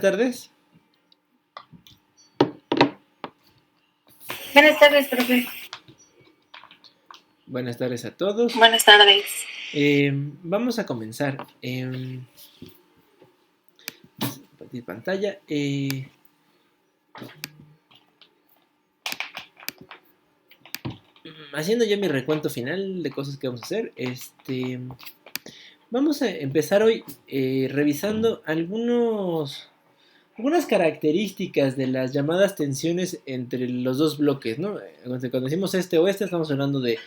Tardes. Buenas tardes, profe. Buenas tardes a todos. Buenas tardes. Vamos a comenzar. Compartir pantalla. Haciendo ya mi recuento final de cosas que vamos a hacer. Vamos a empezar hoy revisando algunas características de las llamadas tensiones entre los dos bloques, ¿no? Cuando decimos este-oeste, estamos hablando de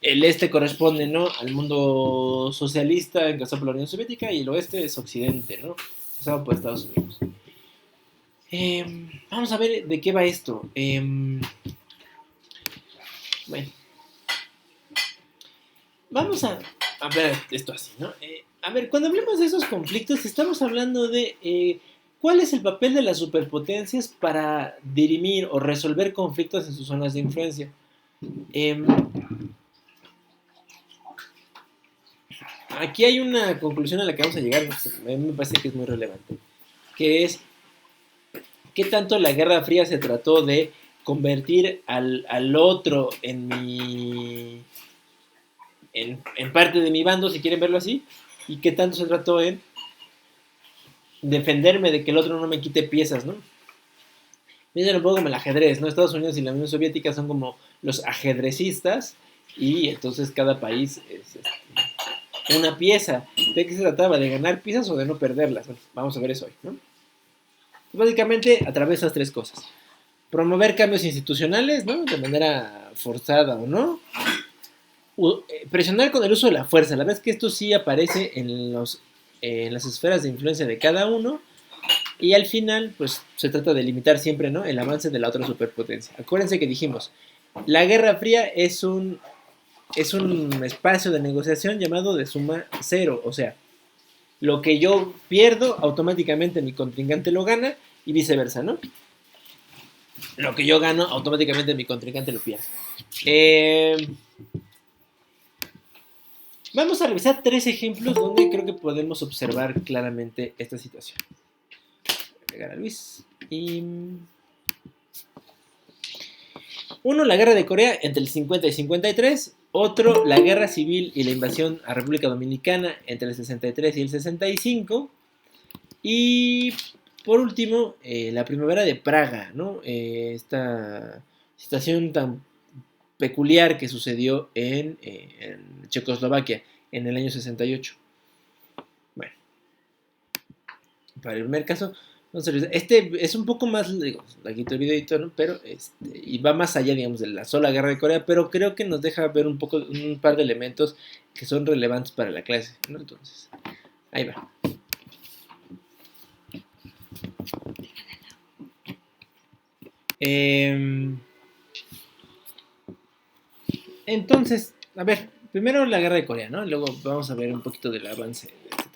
el este corresponde, ¿no?, al mundo socialista encabezado por la Unión Soviética, y el oeste es occidente, ¿no?, encabezado por Estados Unidos. Vamos a ver de qué va esto. Bueno, vamos a ver esto así, ¿no? A ver, cuando hablemos de esos conflictos, estamos hablando de cuál es el papel de las superpotencias para dirimir o resolver conflictos en sus zonas de influencia. Aquí hay una conclusión a la que vamos a llegar, a mí me parece que es muy relevante, que es qué tanto la Guerra Fría se trató de convertir al otro en parte de mi bando, si quieren verlo así, y qué tanto se trató en defenderme de que el otro no me quite piezas, ¿no? Miren un poco como el ajedrez, ¿no? Estados Unidos y la Unión Soviética son como los ajedrecistas, y entonces cada país es una pieza. ¿De qué se trataba? ¿De ganar piezas o de no perderlas? Bueno, vamos a ver eso hoy, ¿no? Básicamente, a través de esas tres cosas. Promover cambios institucionales, ¿no?, de manera forzada o no. Presionar con el uso de la fuerza. La verdad es que esto sí aparece en las esferas de influencia de cada uno. Y al final, pues, se trata de limitar siempre, ¿no?, el avance de la otra superpotencia. Acuérdense que dijimos, la Guerra Fría es un espacio de negociación llamado de suma cero. O sea, lo que yo pierdo, automáticamente mi contrincante lo gana, y viceversa, ¿no? Lo que yo gano, automáticamente mi contrincante lo pierde. Vamos a revisar tres ejemplos donde creo que podemos observar claramente esta situación. Voy a pegar a Luis. Uno, la guerra de Corea entre el 50 y 53. Otro, la guerra civil y la invasión a República Dominicana entre el 63 y el 65. Y por último, la primavera de Praga, ¿no? Esta situación tan peculiar que sucedió en Checoslovaquia en el año 68. Bueno, para el primer caso, este es un poco más, digo, aquí el videito, ¿no?, pero y va más allá, digamos, de la sola guerra de Corea, pero creo que nos deja ver un par de elementos que son relevantes para la clase, ¿no? Entonces, ahí va. Entonces, a ver, primero la guerra de Corea, ¿no? Luego vamos a ver un poquito del avance de este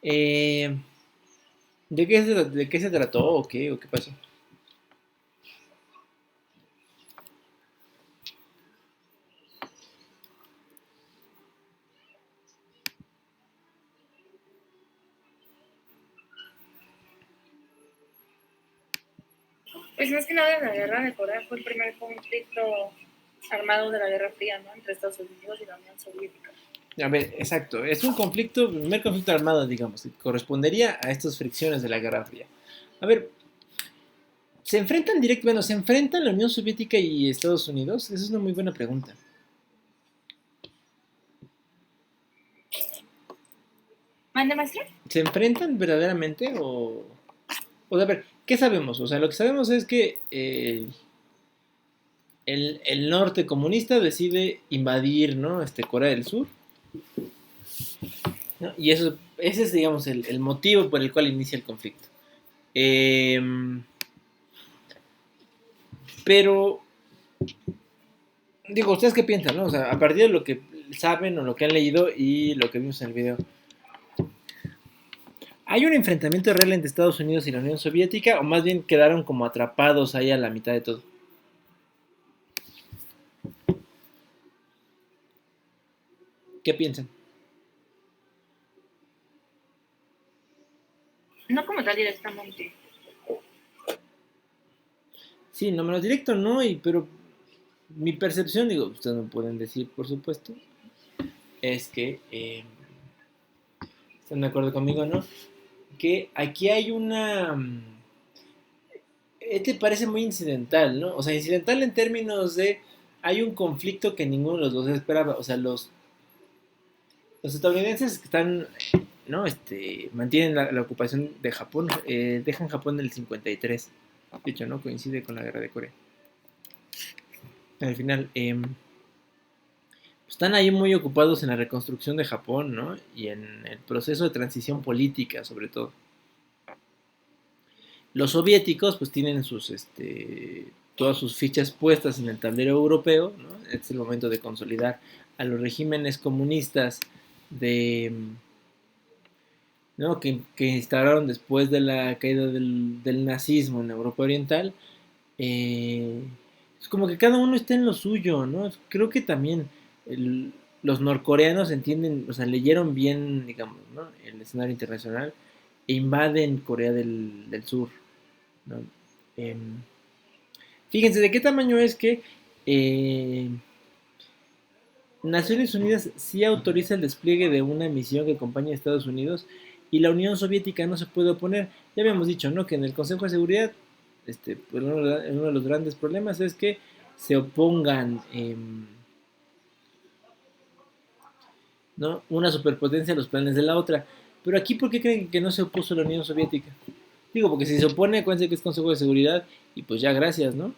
tema. ¿De qué se trató o qué pasó? Pues más que nada la guerra de Corea fue el primer conflicto armado de la Guerra Fría, ¿no?, entre Estados Unidos y la Unión Soviética. A ver, exacto, es un conflicto, el primer conflicto armado, digamos, que correspondería a estas fricciones de la Guerra Fría. A ver, ¿se enfrentan la Unión Soviética y Estados Unidos? Esa es una muy buena pregunta. ¿Mande, maestro? ¿Se enfrentan verdaderamente o a ver, ¿qué sabemos? O sea, lo que sabemos es que el norte comunista decide invadir, ¿no?, Corea del Sur, ¿no? Y ese es, digamos, el motivo por el cual inicia el conflicto. Pero, digo, ¿ustedes qué piensan, no? O sea, a partir de lo que saben o lo que han leído y lo que vimos en el video, ¿hay un enfrentamiento real entre Estados Unidos y la Unión Soviética, o más bien quedaron como atrapados ahí a la mitad de todo? ¿Qué piensan? No como tal directamente. Sí, no menos directo no, pero mi percepción, digo, ustedes me pueden decir, por supuesto, es que, están de acuerdo conmigo, ¿no? Que aquí hay una... Este parece muy incidental, ¿no? O sea, incidental en términos de... Hay un conflicto que ninguno de los dos esperaba. O sea, los estadounidenses que están, ¿no? Mantienen la ocupación de Japón, dejan Japón en el 53. De hecho, ¿no? Coincide con la guerra de Corea. Al final, están ahí muy ocupados en la reconstrucción de Japón, ¿no? Y en el proceso de transición política, sobre todo. Los soviéticos, pues tienen todas sus fichas puestas en el tablero europeo, ¿no? Este es el momento de consolidar a los regímenes comunistas de, ¿no? que instauraron después de la caída del nazismo en Europa Oriental. Es como que cada uno está en lo suyo, ¿no? Creo que también los norcoreanos entienden, o sea, leyeron bien, digamos, ¿no? El escenario internacional e invaden Corea del Sur, ¿no? Em, Fíjense de qué tamaño es que eh, Naciones Unidas sí autoriza el despliegue de una misión que acompaña a Estados Unidos y la Unión Soviética no se puede oponer. Ya habíamos dicho, ¿no? Que en el Consejo de Seguridad, pues uno de los grandes problemas es que se opongan, ¿no? Una superpotencia a los planes de la otra. Pero aquí, ¿por qué creen que no se opuso la Unión Soviética? Digo, porque si se opone, acuérdense que es Consejo de Seguridad y pues ya gracias, ¿no?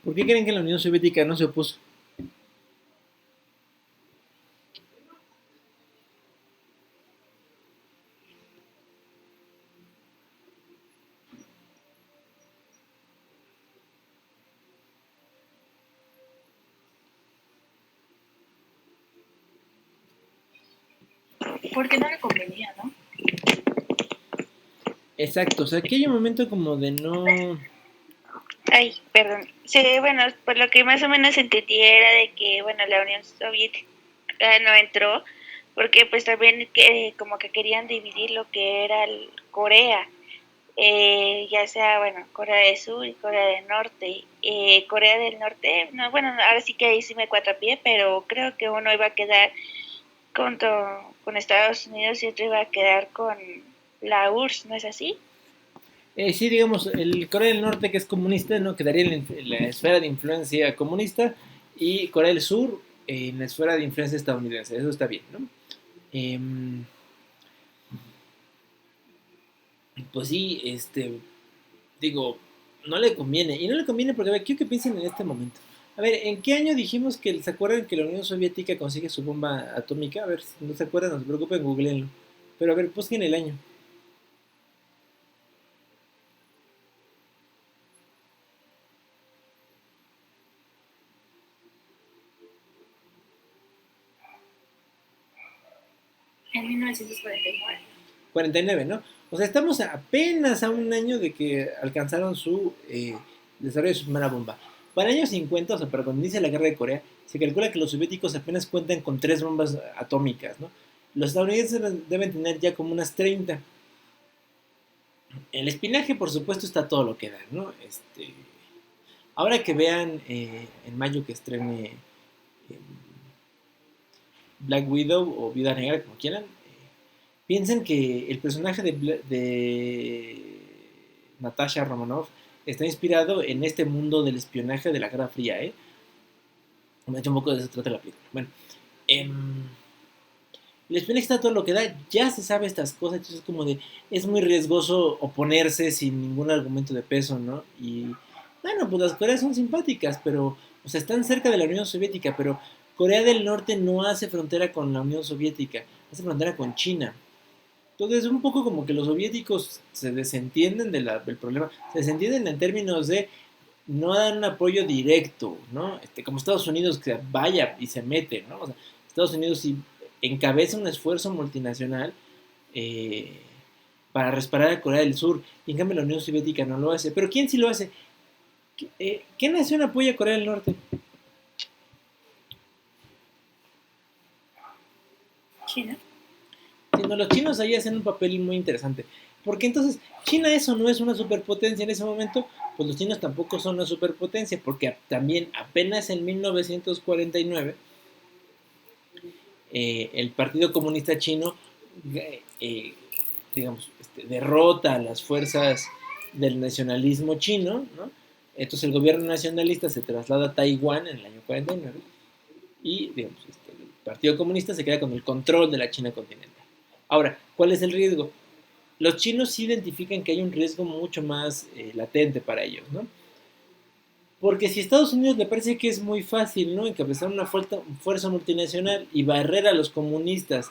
¿Por qué creen que la Unión Soviética no se opuso? Porque no le convenía, ¿no? Exacto, o sea, aquí hay un momento como de no... Ay, perdón. Sí, bueno, por lo que más o menos entendí era de que, bueno, la Unión Soviética no entró porque pues también como que querían dividir lo que era Corea, ya sea, bueno, Corea del Sur y Corea del Norte. Corea del Norte, no, bueno, ahora sí que ahí sí me cuatrapié, pero creo que uno iba a quedar con Estados Unidos y otro iba a quedar con la URSS, ¿no es así? Sí, digamos, el Corea del Norte, que es comunista, ¿no? Quedaría en la esfera de influencia comunista y Corea del Sur en la esfera de influencia estadounidense. Eso está bien, ¿no? Em, pues sí, digo, no le conviene. Y no le conviene porque, a ver, quiero que piensen en este momento. A ver, ¿en qué año dijimos que se acuerdan que la Unión Soviética consigue su bomba atómica? A ver, si no se acuerdan, no se preocupen, googleenlo. Pero a ver, busquen el año. En 1949. 49, ¿no? O sea, estamos apenas a un año de que alcanzaron su desarrollo de su primera bomba. Para el año 50, o sea, para cuando inicia la guerra de Corea, se calcula que los soviéticos apenas cuentan con 3 bombas atómicas, ¿no? Los estadounidenses deben tener ya como unas 30. El espinaje, por supuesto, está todo lo que da, ¿no? Ahora que vean en mayo que estrene Black Widow o Viuda Negra, como quieran, piensen que el personaje de Natasha Romanoff está inspirado en este mundo del espionaje de la Guerra Fría, ¿eh? Me ha hecho un poco de eso trata la película. Bueno, el espionaje está todo lo que da, ya se sabe estas cosas, entonces es como de, es muy riesgoso oponerse sin ningún argumento de peso, ¿no? Y bueno, pues las Coreas son simpáticas, pero, o sea, están cerca de la Unión Soviética, pero Corea del Norte no hace frontera con la Unión Soviética, hace frontera con China. Entonces, un poco como que los soviéticos se desentienden del problema, se desentienden en términos de no dan un apoyo directo, ¿no? Como Estados Unidos que vaya y se mete, ¿no? O sea, Estados Unidos sí encabeza un esfuerzo multinacional eh, para respaldar a Corea del Sur, y en cambio la Unión Soviética no lo hace. Pero ¿quién sí lo hace? ¿Qué nación apoya a Corea del Norte? China. Sí, no, los chinos ahí hacen un papel muy interesante. Porque entonces, China eso no es una superpotencia en ese momento, pues los chinos tampoco son una superpotencia, porque también apenas en 1949 el Partido Comunista Chino, eh, digamos, derrota a las fuerzas del nacionalismo chino, ¿no? Entonces el gobierno nacionalista se traslada a Taiwán en el año 49 y, digamos, el Partido Comunista se queda con el control de la China continental. Ahora, ¿cuál es el riesgo? Los chinos sí identifican que hay un riesgo mucho más latente para ellos, ¿no? Porque si a Estados Unidos le parece que es muy fácil, ¿no? Encabezar una fuerza multinacional y barrer a los comunistas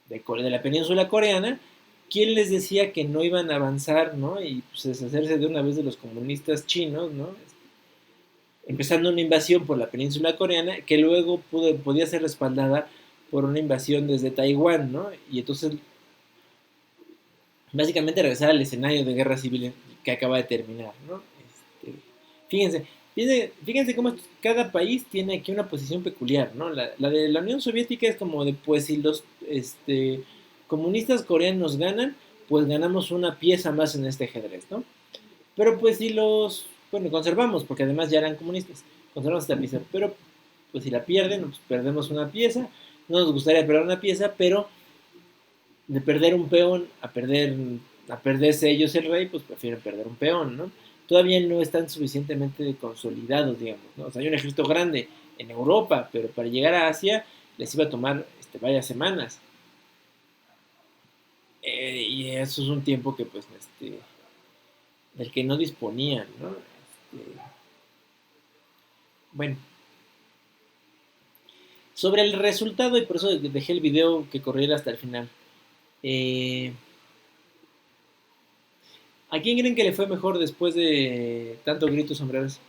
de la península coreana, ¿quién les decía que no iban a avanzar, ¿no? Y pues deshacerse de una vez de los comunistas chinos, ¿no? Empezando una invasión por la península coreana que luego podía ser respaldada por una invasión desde Taiwán, ¿no? Y entonces básicamente regresar al escenario de guerra civil que acaba de terminar, ¿no? Fíjense, fíjense cómo cada país tiene aquí una posición peculiar, ¿no? La de la Unión Soviética es como de, pues si los comunistas coreanos ganan, pues ganamos una pieza más en este ajedrez, ¿no? Pero pues si bueno, conservamos, porque además ya eran comunistas, conservamos esta pieza, pero pues si la pierden, pues perdemos una pieza, no nos gustaría perder una pieza, pero de perder un peón a perderse ellos el rey, pues prefieren perder un peón, ¿no? Todavía no están suficientemente consolidados, digamos, ¿no? O sea, hay un ejército grande en Europa, pero para llegar a Asia les iba a tomar varias semanas. Y eso es un tiempo que, pues, del que no disponían, ¿no? Bueno, sobre el resultado, y por eso dejé el video que corriera hasta el final. ¿A quién creen que le fue mejor después de tanto gritos sombreros?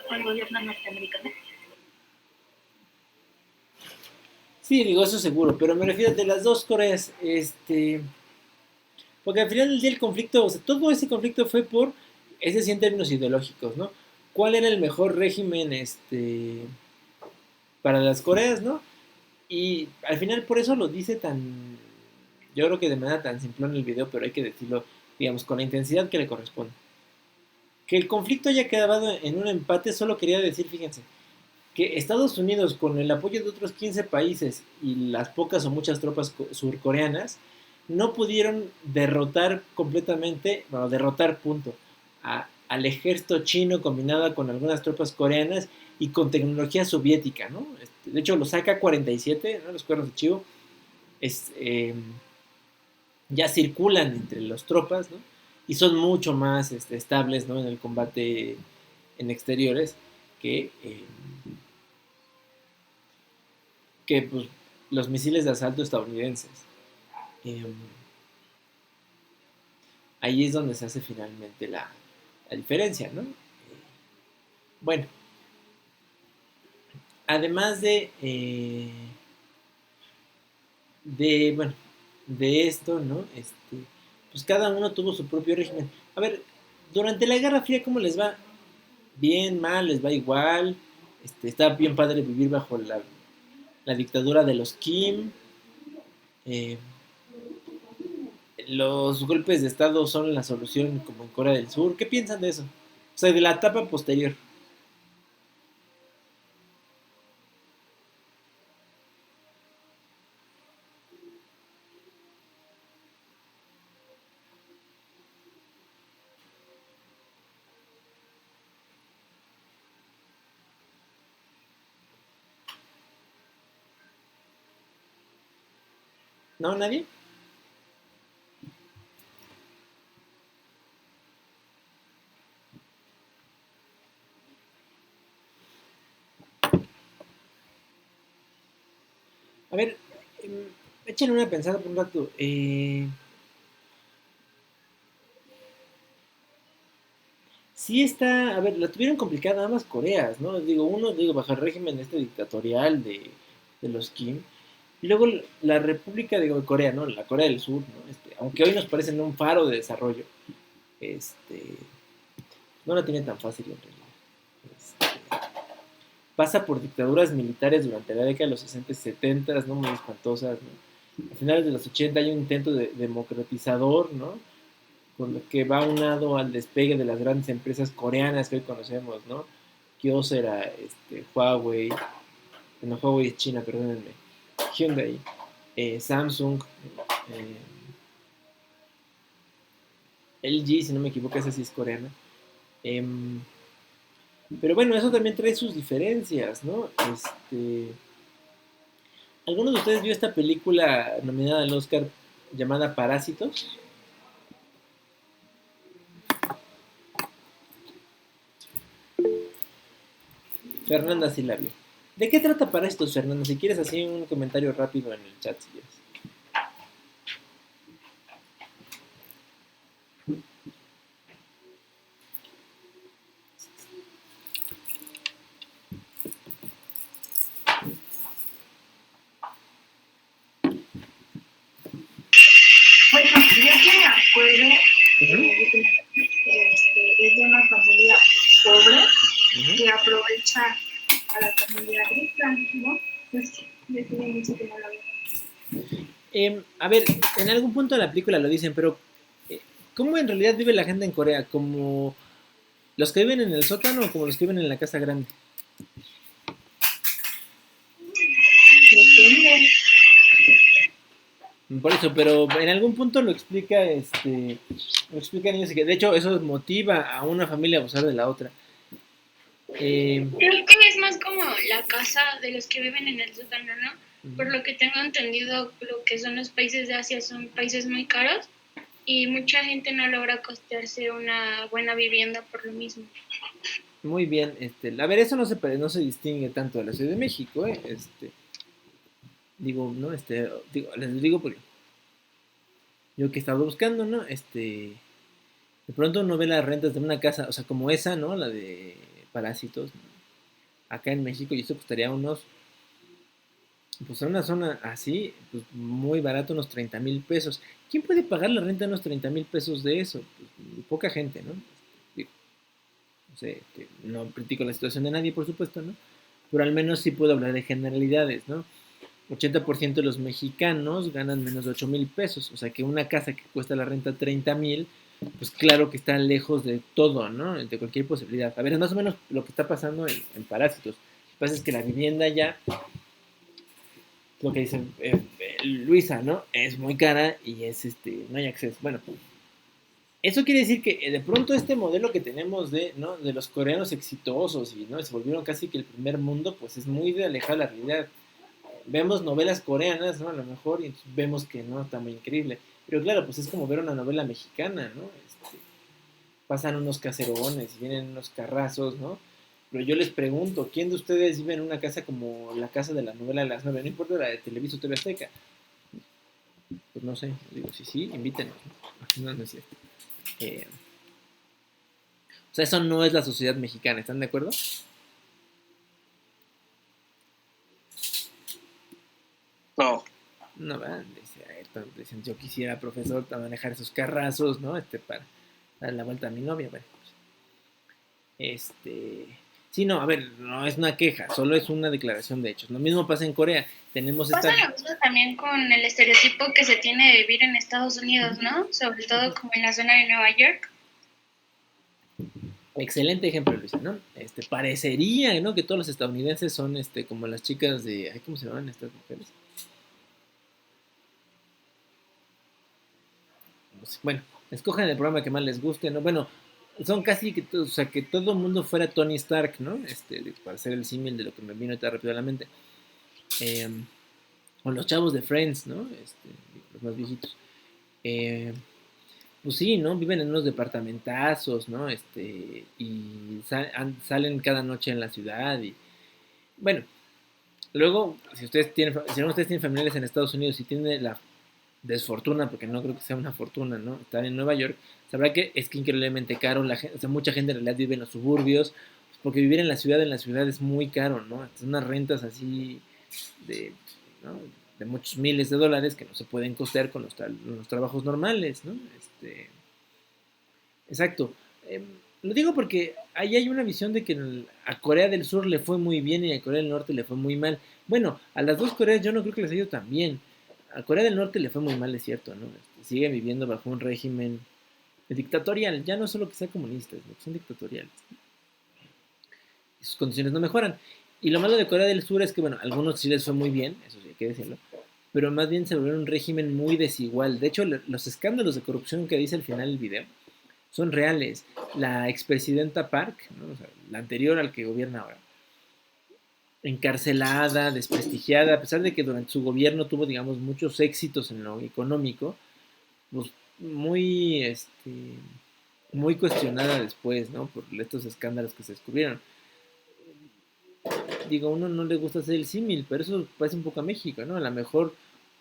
Al gobierno norteamericano. Sí, digo, eso seguro, pero me refiero de las dos Coreas, porque al final del día el conflicto, o sea, todo ese conflicto fue es decir, en términos ideológicos, ¿no? ¿Cuál era el mejor régimen, para las Coreas, ¿no? Y al final por eso lo dice yo creo que de manera tan simple en el video, pero hay que decirlo, digamos, con la intensidad que le corresponde. Que el conflicto haya quedado en un empate, solo quería decir, fíjense, que Estados Unidos, con el apoyo de otros 15 países y las pocas o muchas tropas surcoreanas, no pudieron derrotar completamente, bueno, derrotar punto, al ejército chino combinado con algunas tropas coreanas y con tecnología soviética, ¿no? De hecho, los AK-47, ¿no? Los cuernos de chivo, es, ya circulan entre las tropas, ¿no? Y son mucho más estables, ¿no? En el combate en exteriores que, pues, los misiles de asalto estadounidenses. Eh, Ahí es donde se hace finalmente la diferencia, ¿no? Bueno, además bueno, de esto, ¿no? Pues cada uno tuvo su propio régimen. A ver, durante la Guerra Fría, ¿cómo les va? Bien, mal, les va igual. Está bien padre vivir bajo la dictadura de los Kim. Eh, los golpes de Estado son la solución como en Corea del Sur. ¿Qué piensan de eso? O sea, de la etapa posterior. ¿No? ¿Nadie? A ver, échenle una pensada por un rato. sí está, a ver, la tuvieron complicada ambas Coreas, ¿no? Digo, uno, digo, bajo el régimen este dictatorial de los Kim, y luego la República de Corea, ¿no? La Corea del Sur, ¿no? Aunque hoy nos parecen un faro de desarrollo, este, no la tiene tan fácil en realidad. Pasa por dictaduras militares durante la década de los 60 y 70, ¿no? Muy espantosas, ¿no? A finales de los 80 hay un intento democratizador, ¿no? Con lo que va unado al despegue de las grandes empresas coreanas que hoy conocemos, ¿no? Kyocera, Huawei, no, Huawei es China, perdónenme, Hyundai, Samsung, eh, LG, si no me equivoco, esa sí es coreana. Em, pero bueno, eso también trae sus diferencias, ¿no? ¿Alguno de ustedes vio esta película nominada al Oscar llamada Parásitos? Fernanda sí la vio. ¿De qué trata Parásitos, Fernanda? Si quieres así un comentario rápido en el chat, si quieres. Bueno, yo que me acuerdo, Uh-huh, es de una familia pobre uh-huh. que aprovecha a la familia rica, ¿no? Pues yo tiene mucho que no la veo. A ver, en algún punto de la película lo dicen, pero ¿cómo en realidad vive la gente en Corea? ¿Como los que viven en el sótano o como los que viven en la casa grande? Depende. Por eso, pero en algún punto lo explican ellos que de hecho eso motiva a una familia a abusar de la otra. Creo que es más como la casa de los que viven en el sótano, ¿no? Por lo que tengo entendido, lo que son los países de Asia son países muy caros y mucha gente no logra costearse una buena vivienda por lo mismo. Muy bien, a ver, eso no se distingue tanto de la Ciudad de México, ¿eh? Digo, ¿no? Les digo porque yo que he estado buscando, ¿no? De pronto uno ve las rentas de una casa, o sea, como esa, ¿no? La de Parásitos, ¿no? Acá en México, y esto costaría pues en una zona así, pues muy barato, unos 30,000 pesos. ¿Quién puede pagar la renta de unos 30,000 pesos de eso? Pues, poca gente, ¿no? Digo, no sé, no critico la situación de nadie, por supuesto, ¿no? Pero al menos sí puedo hablar de generalidades, ¿no? 80% de los mexicanos ganan menos de 8,000 pesos, o sea que una casa que cuesta la renta 30,000, pues claro que está lejos de todo, ¿no? De cualquier posibilidad. A ver, es más o menos lo que está pasando en Parásitos. Lo que pasa es que la vivienda ya, lo que dice Luisa, ¿no? Es muy cara y no hay acceso. Bueno, eso quiere decir que de pronto este modelo que tenemos ¿no? De los coreanos exitosos y ¿no? Se volvieron casi que el primer mundo, pues es muy de alejada de la realidad. Vemos novelas coreanas, ¿no? A lo mejor, y vemos que no está muy increíble. Pero claro, pues es como ver una novela mexicana, ¿no? Pasan unos caserones y vienen unos carrazos, ¿no? Pero yo les pregunto, ¿quién de ustedes vive en una casa como la casa de la novela de las 9? No importa la de Televisa o TV Azteca. Pues no sé, digo, sí, invítenos. No, no es cierto. O sea, eso no es la sociedad mexicana, ¿están de acuerdo? No. No, ¿verdad? Dicen, yo quisiera, profesor, para manejar esos carrazos, ¿no? Para dar la vuelta a mi novia, bueno. Pues, sí, no, a ver, no es una queja, solo es una declaración de hechos. Lo mismo pasa en Corea. Tenemos Pasa lo mismo también con el estereotipo que se tiene de vivir en Estados Unidos, ¿no? Sobre todo como en la zona de Nueva York. Excelente ejemplo, Luisa, ¿no? Parecería, ¿no? Que todos los estadounidenses son, como las chicas de, ay, ¿cómo se llaman estas mujeres? Bueno, escojan el programa que más les guste, ¿no? Bueno, son casi que, o sea, que todo el mundo fuera Tony Stark, ¿no? Para hacer el símil de lo que me vino tan rápido a la mente. O los chavos de Friends, ¿no? Los más viejitos. Pues sí, ¿no? Viven en unos departamentazos, ¿no? Y salen cada noche en la ciudad y... Bueno, luego, si ustedes tienen familiares en Estados Unidos y tienen la desfortuna, porque no creo que sea una fortuna, ¿no? Estar en Nueva York, sabrá que es que increíblemente caro, o sea, mucha gente en realidad vive en los suburbios, porque vivir en la ciudad es muy caro, ¿no? Son unas rentas así de, ¿no? de muchos miles de dólares que no se pueden costear con los trabajos normales, ¿no? Exacto. Lo digo porque ahí hay una visión de que a Corea del Sur le fue muy bien y a Corea del Norte le fue muy mal. Bueno, a las dos Coreas yo no creo que les haya ido tan bien. A Corea del Norte le fue muy mal, es cierto, ¿no? Sigue viviendo bajo un régimen dictatorial, ya no solo que sea comunista, sino que son dictatoriales. Y sus condiciones no mejoran. Y lo malo de Corea del Sur es que, bueno, a algunos sí les fue muy bien, eso sí hay que decirlo, pero más bien se volvió un régimen muy desigual. De hecho, los escándalos de corrupción que dice al final del video son reales. La expresidenta Park, ¿no? O sea, la anterior al que gobierna ahora, encarcelada, desprestigiada, a pesar de que durante su gobierno tuvo, digamos, muchos éxitos en lo económico, pues muy, muy cuestionada después, ¿no? Por estos escándalos que se descubrieron. Digo, a uno no le gusta hacer el símil, pero eso parece un poco a México, ¿no? A lo mejor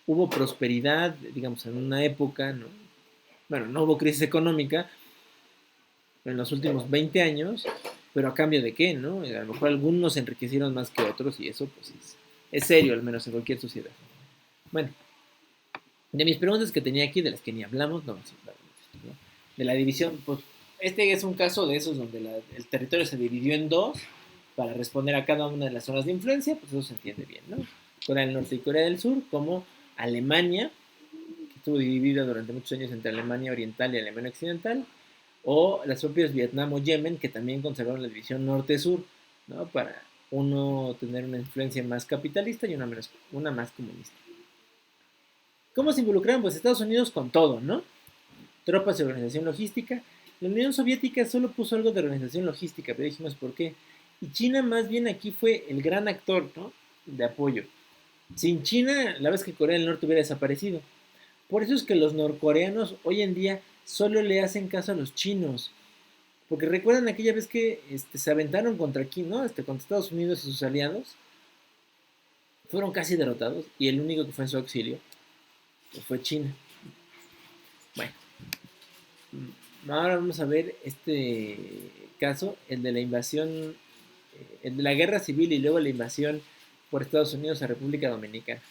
hubo prosperidad, digamos, en una época, ¿no? Bueno, no hubo crisis económica en los últimos 20 años, pero a cambio de qué, ¿no? A lo mejor algunos se enriquecieron más que otros y eso, pues, es serio, al menos en cualquier sociedad. Bueno, de mis preguntas que tenía aquí, de las que ni hablamos, no, de la división, pues, este es un caso de esos donde el territorio se dividió en dos para responder a cada una de las zonas de influencia, pues eso se entiende bien, ¿no? Corea del Norte y Corea del Sur, como Alemania, que estuvo dividida durante muchos años entre Alemania Oriental y Alemania Occidental, o las propias Vietnam o Yemen, que también conservaron la división norte-sur, ¿no? Para uno tener una influencia más capitalista y una más comunista. ¿Cómo se involucraron? Pues Estados Unidos con todo, ¿no? Tropas y organización logística. La Unión Soviética solo puso algo de organización logística, pero dijimos por qué. Y China más bien aquí fue el gran actor, ¿no? De apoyo. Sin China, la verdad es que Corea del Norte hubiera desaparecido. Por eso es que los norcoreanos hoy en día solo le hacen caso a los chinos. Porque recuerdan aquella vez que se aventaron contra aquí, ¿no? Contra Estados Unidos y sus aliados. Fueron casi derrotados y el único que fue en su auxilio pues fue China. Bueno, ahora vamos a ver este caso, el de la invasión, el de la guerra civil y luego la invasión por Estados Unidos a República Dominicana.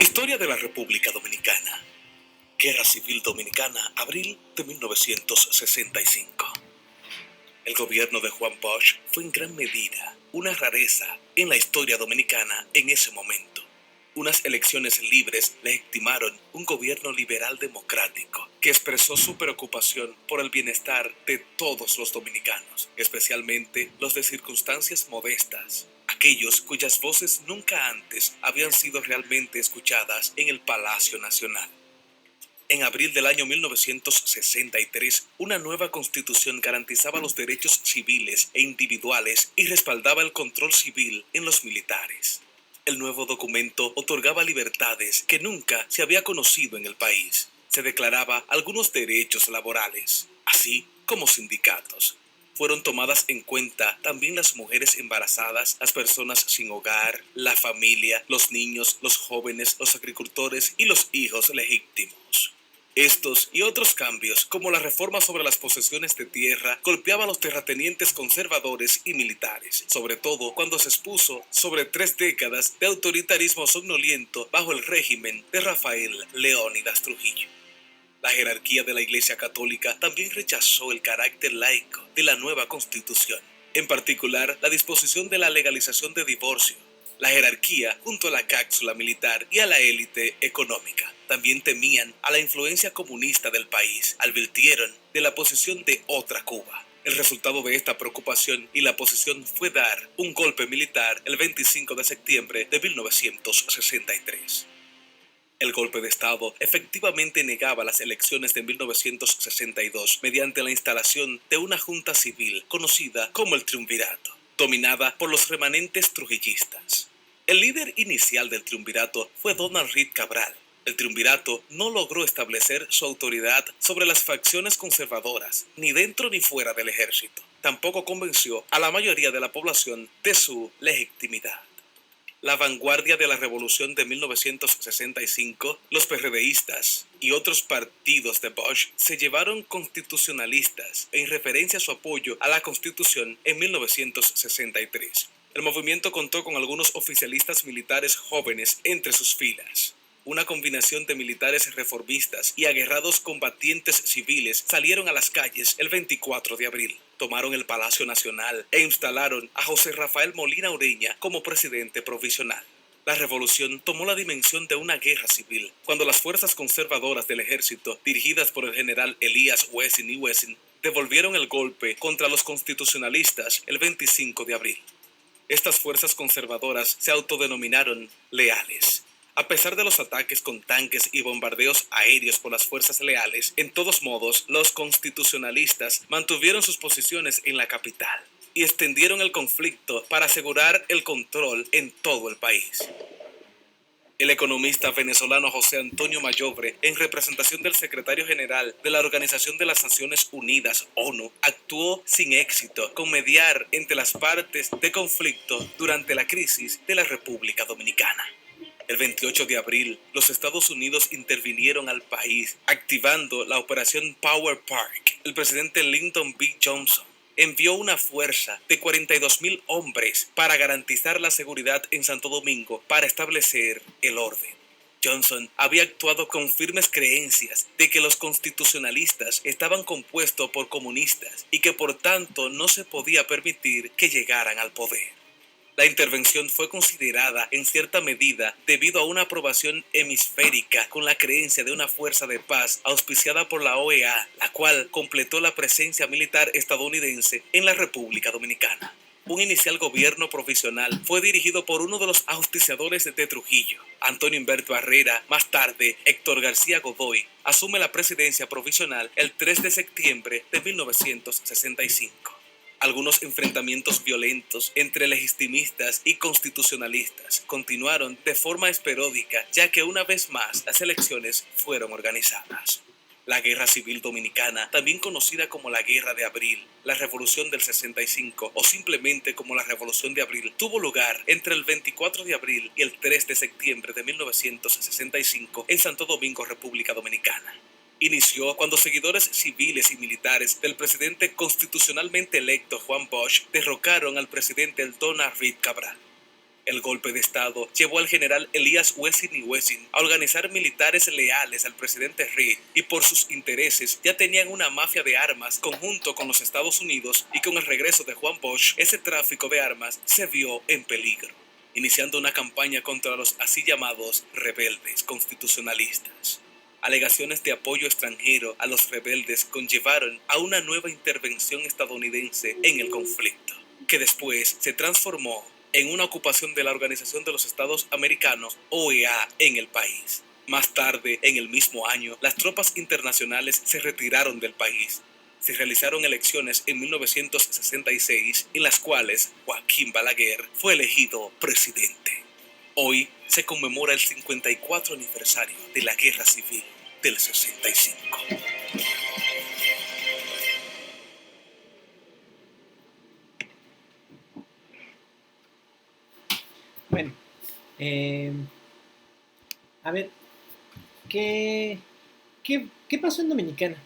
Historia de la República Dominicana. Guerra Civil Dominicana, abril de 1965. El gobierno de Juan Bosch fue en gran medida una rareza en la historia dominicana en ese momento. Unas elecciones libres legitimaron un gobierno liberal democrático que expresó su preocupación por el bienestar de todos los dominicanos, especialmente los de circunstancias modestas, aquellos cuyas voces nunca antes habían sido realmente escuchadas en el Palacio Nacional. En abril del año 1963, una nueva constitución garantizaba los derechos civiles e individuales y respaldaba el control civil en los militares. El nuevo documento otorgaba libertades que nunca se había conocido en el país. Se declaraba algunos derechos laborales, así como sindicatos. Fueron tomadas en cuenta también las mujeres embarazadas, las personas sin hogar, la familia, los niños, los jóvenes, los agricultores y los hijos legítimos. Estos y otros cambios, como la reforma sobre las posesiones de tierra, golpeaban a los terratenientes conservadores y militares, sobre todo cuando se expuso sobre 3 décadas de autoritarismo somnoliento bajo el régimen de Rafael Leónidas Trujillo. La jerarquía de la Iglesia Católica también rechazó el carácter laico de la nueva Constitución, en particular la disposición de la legalización de divorcio. La jerarquía, junto a la cápsula militar y a la élite económica, también temían a la influencia comunista del país, advirtieron de la posición de otra Cuba. El resultado de esta preocupación y la posición fue dar un golpe militar el 25 de septiembre de 1963. El golpe de Estado efectivamente negaba las elecciones de 1962 mediante la instalación de una junta civil conocida como el Triunvirato, dominada por los remanentes trujillistas. El líder inicial del Triunvirato fue Donald Reed Cabral. El Triunvirato no logró establecer su autoridad sobre las facciones conservadoras, ni dentro ni fuera del ejército. tampoco convenció a la mayoría de la población de su legitimidad. La vanguardia de la revolución de 1965, los PRDistas y otros partidos de Bush se llevaron constitucionalistas en referencia a su apoyo a la Constitución en 1963. El movimiento contó con algunos oficialistas militares jóvenes entre sus filas. Una combinación de militares reformistas y aguerrados combatientes civiles salieron a las calles el 24 de abril. Tomaron el Palacio Nacional e instalaron a José Rafael Molina Ureña como presidente provisional. La revolución tomó la dimensión de una guerra civil cuando las fuerzas conservadoras del ejército, dirigidas por el general Elías Wessing y Wessing, devolvieron el golpe contra los constitucionalistas el 25 de abril. Estas fuerzas conservadoras se autodenominaron leales. A pesar de los ataques con tanques y bombardeos aéreos por las fuerzas leales, en todos modos, los constitucionalistas mantuvieron sus posiciones en la capital y extendieron el conflicto para asegurar el control en todo el país. El economista venezolano José Antonio Mayobre, en representación del secretario general de la Organización de las Naciones Unidas, ONU, actuó sin éxito con mediar entre las partes de conflicto durante la crisis de la República Dominicana. El 28 de abril, los Estados Unidos intervinieron al país, activando la operación Power Park. El presidente Lyndon B. Johnson envió una fuerza de 42,000 hombres para garantizar la seguridad en Santo Domingo para establecer el orden. Johnson había actuado con firmes creencias de que los constitucionalistas estaban compuestos por comunistas y que por tanto no se podía permitir que llegaran al poder. La intervención fue considerada en cierta medida debido a una aprobación hemisférica con la creencia de una fuerza de paz auspiciada por la OEA, la cual completó la presencia militar estadounidense en la República Dominicana. Un inicial gobierno provisional fue dirigido por uno de los auspiciadores de Trujillo, Antonio Humberto Herrera. Más tarde, Héctor García Godoy asume la presidencia provisional el 3 de septiembre de 1965. Algunos enfrentamientos violentos entre legitimistas y constitucionalistas continuaron de forma esporádica, ya que una vez más las elecciones fueron organizadas. La Guerra Civil Dominicana, también conocida como la Guerra de Abril, la Revolución del 65 o simplemente como la Revolución de Abril, tuvo lugar entre el 24 de abril y el 3 de septiembre de 1965 en Santo Domingo, República Dominicana. Inició cuando seguidores civiles y militares del presidente constitucionalmente electo Juan Bosch derrocaron al presidente Donald Reed Cabral. El golpe de Estado llevó al general Elías Wessing y Wessing a organizar militares leales al presidente Reed y por sus intereses ya tenían una mafia de armas conjunto con los Estados Unidos, y con el regreso de Juan Bosch ese tráfico de armas se vio en peligro, iniciando una campaña contra los así llamados rebeldes constitucionalistas. Alegaciones de apoyo extranjero a los rebeldes conllevaron a una nueva intervención estadounidense en el conflicto, que después se transformó en una ocupación de la Organización de los Estados Americanos, OEA, en el país. Más tarde, en el mismo año, las tropas internacionales se retiraron del país. Se realizaron elecciones en 1966, en las cuales Joaquín Balaguer fue elegido presidente. Hoy se conmemora el 54 aniversario de la Guerra Civil del 65. Bueno, a ver, ¿qué pasó en Dominicana?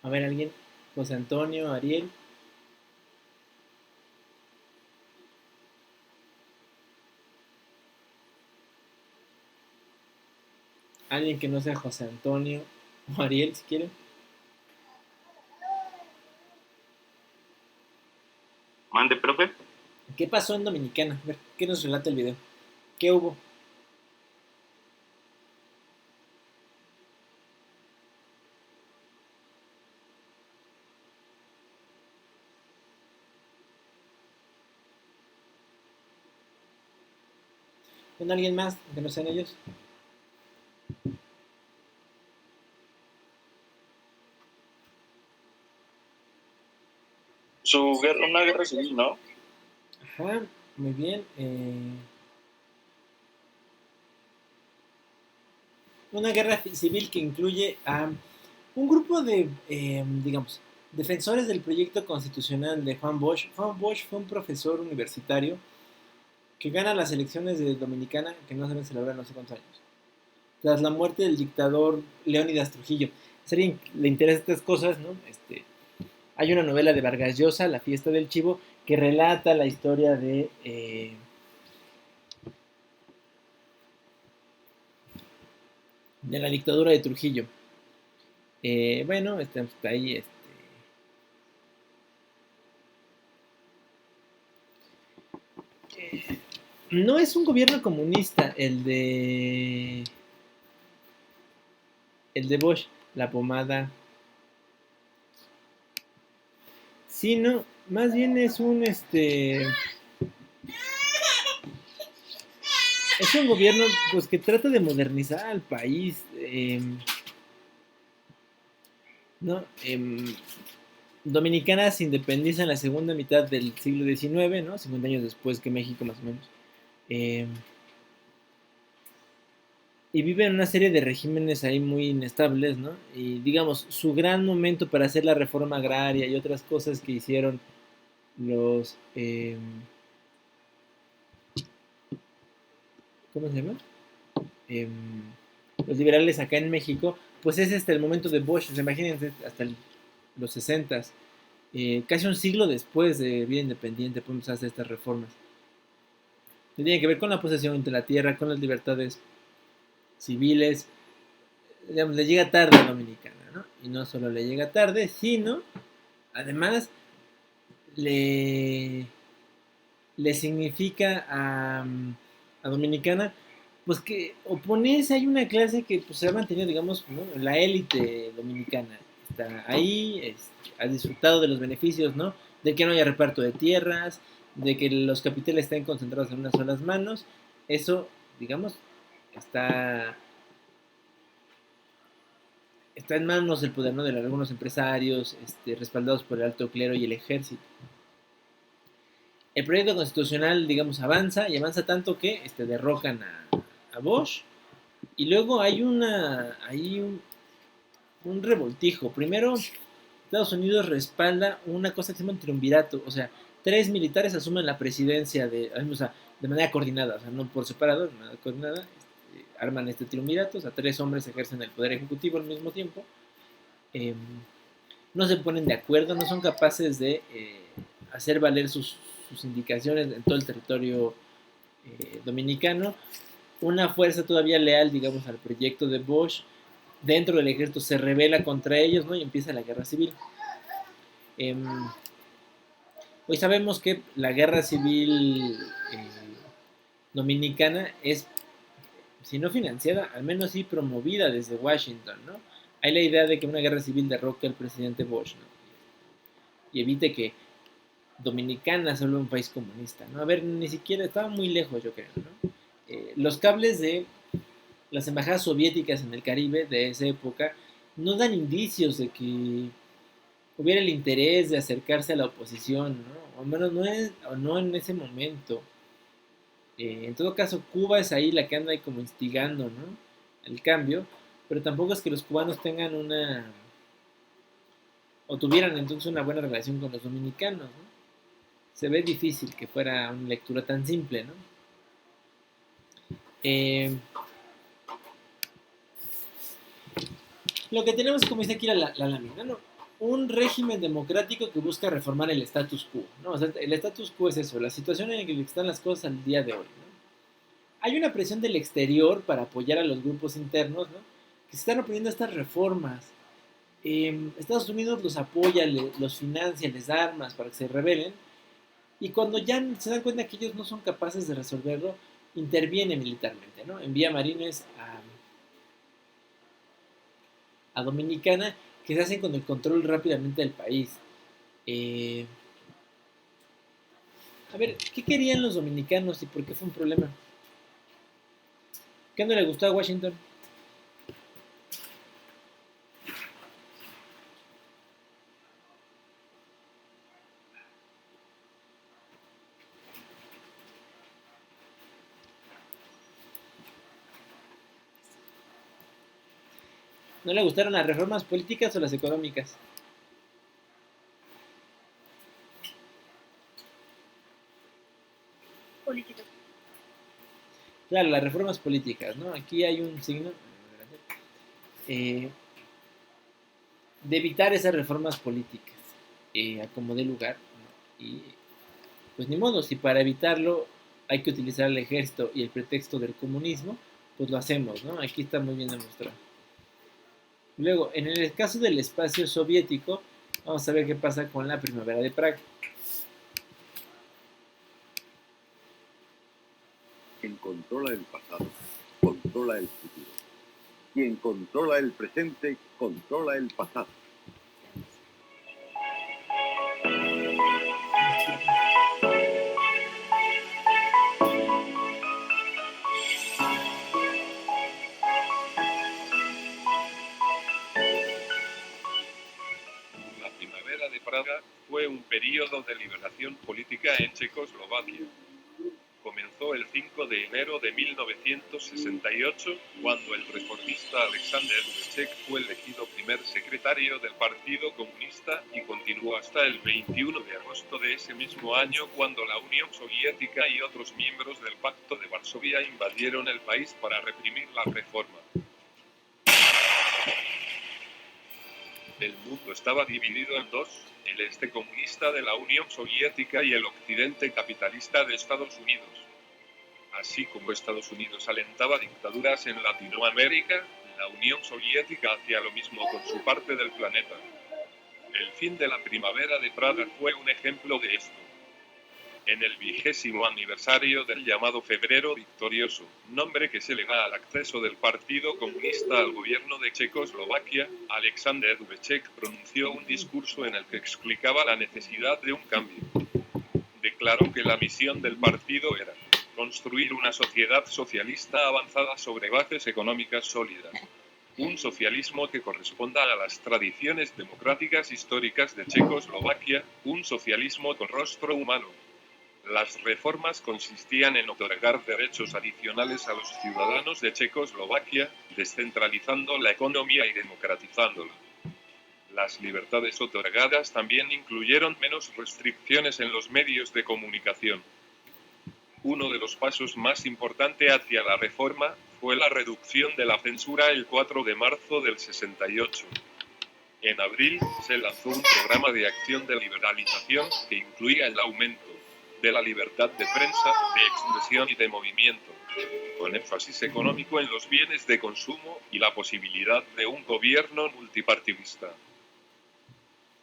A ver, alguien, José Antonio, Ariel. Alguien que no sea José Antonio o Ariel, si quieren. Mande, profe. ¿Qué pasó en Dominicana? A ver, ¿qué nos relata el video? ¿Qué hubo? ¿Con alguien más que no sean ellos? Una guerra civil, ¿no? Ajá, muy bien. Una guerra civil que incluye a un grupo de, digamos, defensores del proyecto constitucional de Juan Bosch. Juan Bosch fue un profesor universitario que gana las elecciones de Dominicana, que no se han celebrado no sé cuántos años, tras la muerte del dictador Leónidas Trujillo. Si a alguien le interesan estas cosas, ¿no? Hay una novela de Vargas Llosa, La fiesta del chivo, que relata la historia de la dictadura de Trujillo. Bueno, está ahí. No es un gobierno comunista el de Bosch, la pomada, sino más bien es un gobierno pues que trata de modernizar al país, ¿no? Dominicana se independiza en la segunda mitad del siglo XIX, ¿no? 50 años después que México, más o menos. Eh, y vive en una serie de regímenes ahí muy inestables, ¿no? Y digamos, su gran momento para hacer la reforma agraria y otras cosas que hicieron los... ¿cómo se llama? Eh, los liberales acá en México, pues es el momento de Bosch, o sea, imagínense, hasta los 60, casi un siglo después de vida independiente, podemos hacer estas reformas. Que tiene que ver con la posesión de la tierra, con las libertades civiles, digamos, le llega tarde a Dominicana, ¿no? Y no solo le llega tarde, sino, además, le, le significa a Dominicana, pues que oponerse, hay una clase que pues, se ha mantenido, digamos, ¿no? La élite dominicana está ahí, ha disfrutado de los beneficios, ¿no? De que no haya reparto de tierras, de que los capitales estén concentrados en unas solas manos, eso, digamos, está está en manos del poder, ¿no? De algunos empresarios, respaldados por el alto clero y el ejército. El proyecto constitucional, digamos, avanza y avanza tanto que derrocan a Bosch y luego hay un revoltijo. Primero, Estados Unidos respalda una cosa que se llama un triunvirato, o sea, 3 militares asumen la presidencia o sea, de manera coordinada, o sea, no por separado, de manera coordinada, arman este triunvirato, o sea, 3 hombres ejercen el poder ejecutivo al mismo tiempo, no se ponen de acuerdo, no son capaces de hacer valer sus indicaciones en todo el territorio dominicano. Una fuerza todavía leal, digamos, al proyecto de Bosch, dentro del ejército se rebela contra ellos, ¿no? Y empieza la guerra civil. Hoy sabemos que la guerra civil dominicana es, si no financiada, al menos sí promovida desde Washington, ¿no? Hay la idea de que una guerra civil derroque al presidente Bosch, ¿no? Y evite que Dominicana se vuelva un país comunista, ¿no? A ver, ni siquiera estaba muy lejos, yo creo, ¿no? Los cables de las embajadas soviéticas en el Caribe de esa época no dan indicios de que hubiera el interés de acercarse a la oposición, ¿no? O al menos no en ese momento. En todo caso, Cuba es ahí la que anda ahí como instigando, ¿no? El cambio, pero tampoco es que los cubanos tengan o tuvieran entonces una buena relación con los dominicanos, ¿no? Se ve difícil que fuera una lectura tan simple, ¿no? Lo que tenemos, como dice aquí la lámina, ¿no? Un régimen democrático que busca reformar el status quo, ¿no? O sea, el status quo es eso, la situación en la que están las cosas al día de hoy, ¿no? Hay una presión del exterior para apoyar a los grupos internos, ¿no? Que se están oponiendo a estas reformas. Estados Unidos los apoya, los financia, les da armas para que se rebelen, y cuando ya se dan cuenta que ellos no son capaces de resolverlo, interviene militarmente, ¿no? Envía marines a Dominicana, que se hacen con el control rápidamente del país. A ver, ¿qué querían los dominicanos y por qué fue un problema? ¿Qué no le gustó a Washington? ¿No le gustaron las reformas políticas o las económicas? Política. Claro, las reformas políticas, ¿no? Aquí hay un signo de evitar esas reformas políticas a como dé lugar, ¿no? Y pues ni modo, si para evitarlo hay que utilizar el ejército y el pretexto del comunismo, pues lo hacemos, ¿no? Aquí está muy bien demostrado. Luego, en el caso del espacio soviético, vamos a ver qué pasa con la primavera de Praga. Quien controla el pasado, controla el futuro. Quien controla el presente, controla el pasado. La primavera de Praga fue un período de liberación política en Checoslovaquia. Comenzó el 5 de enero de 1968, cuando el reformista Alexander Dubček fue elegido primer secretario del Partido Comunista y continuó hasta el 21 de agosto de ese mismo año, cuando la Unión Soviética y otros miembros del Pacto de Varsovia invadieron el país para reprimir la reforma. El mundo estaba dividido en dos, el este comunista de la Unión Soviética y el occidente capitalista de Estados Unidos. Así como Estados Unidos alentaba dictaduras en Latinoamérica, la Unión Soviética hacía lo mismo con su parte del planeta. El fin de la primavera de Praga fue un ejemplo de esto. En el 20º aniversario del llamado Febrero Victorioso, nombre que se le da al acceso del Partido Comunista al gobierno de Checoslovaquia, Alexander Dubček pronunció un discurso en el que explicaba la necesidad de un cambio. Declaró que la misión del partido era construir una sociedad socialista avanzada sobre bases económicas sólidas. Un socialismo que corresponda a las tradiciones democráticas históricas de Checoslovaquia, un socialismo con rostro humano. Las reformas consistían en otorgar derechos adicionales a los ciudadanos de Checoslovaquia, descentralizando la economía y democratizándola. Las libertades otorgadas también incluyeron menos restricciones en los medios de comunicación. Uno de los pasos más importantes hacia la reforma fue la reducción de la censura el 4 de marzo del 68. En abril, se lanzó un programa de acción de liberalización que incluía el aumento de la libertad de prensa, de expresión y de movimiento, con énfasis económico en los bienes de consumo y la posibilidad de un gobierno multipartidista.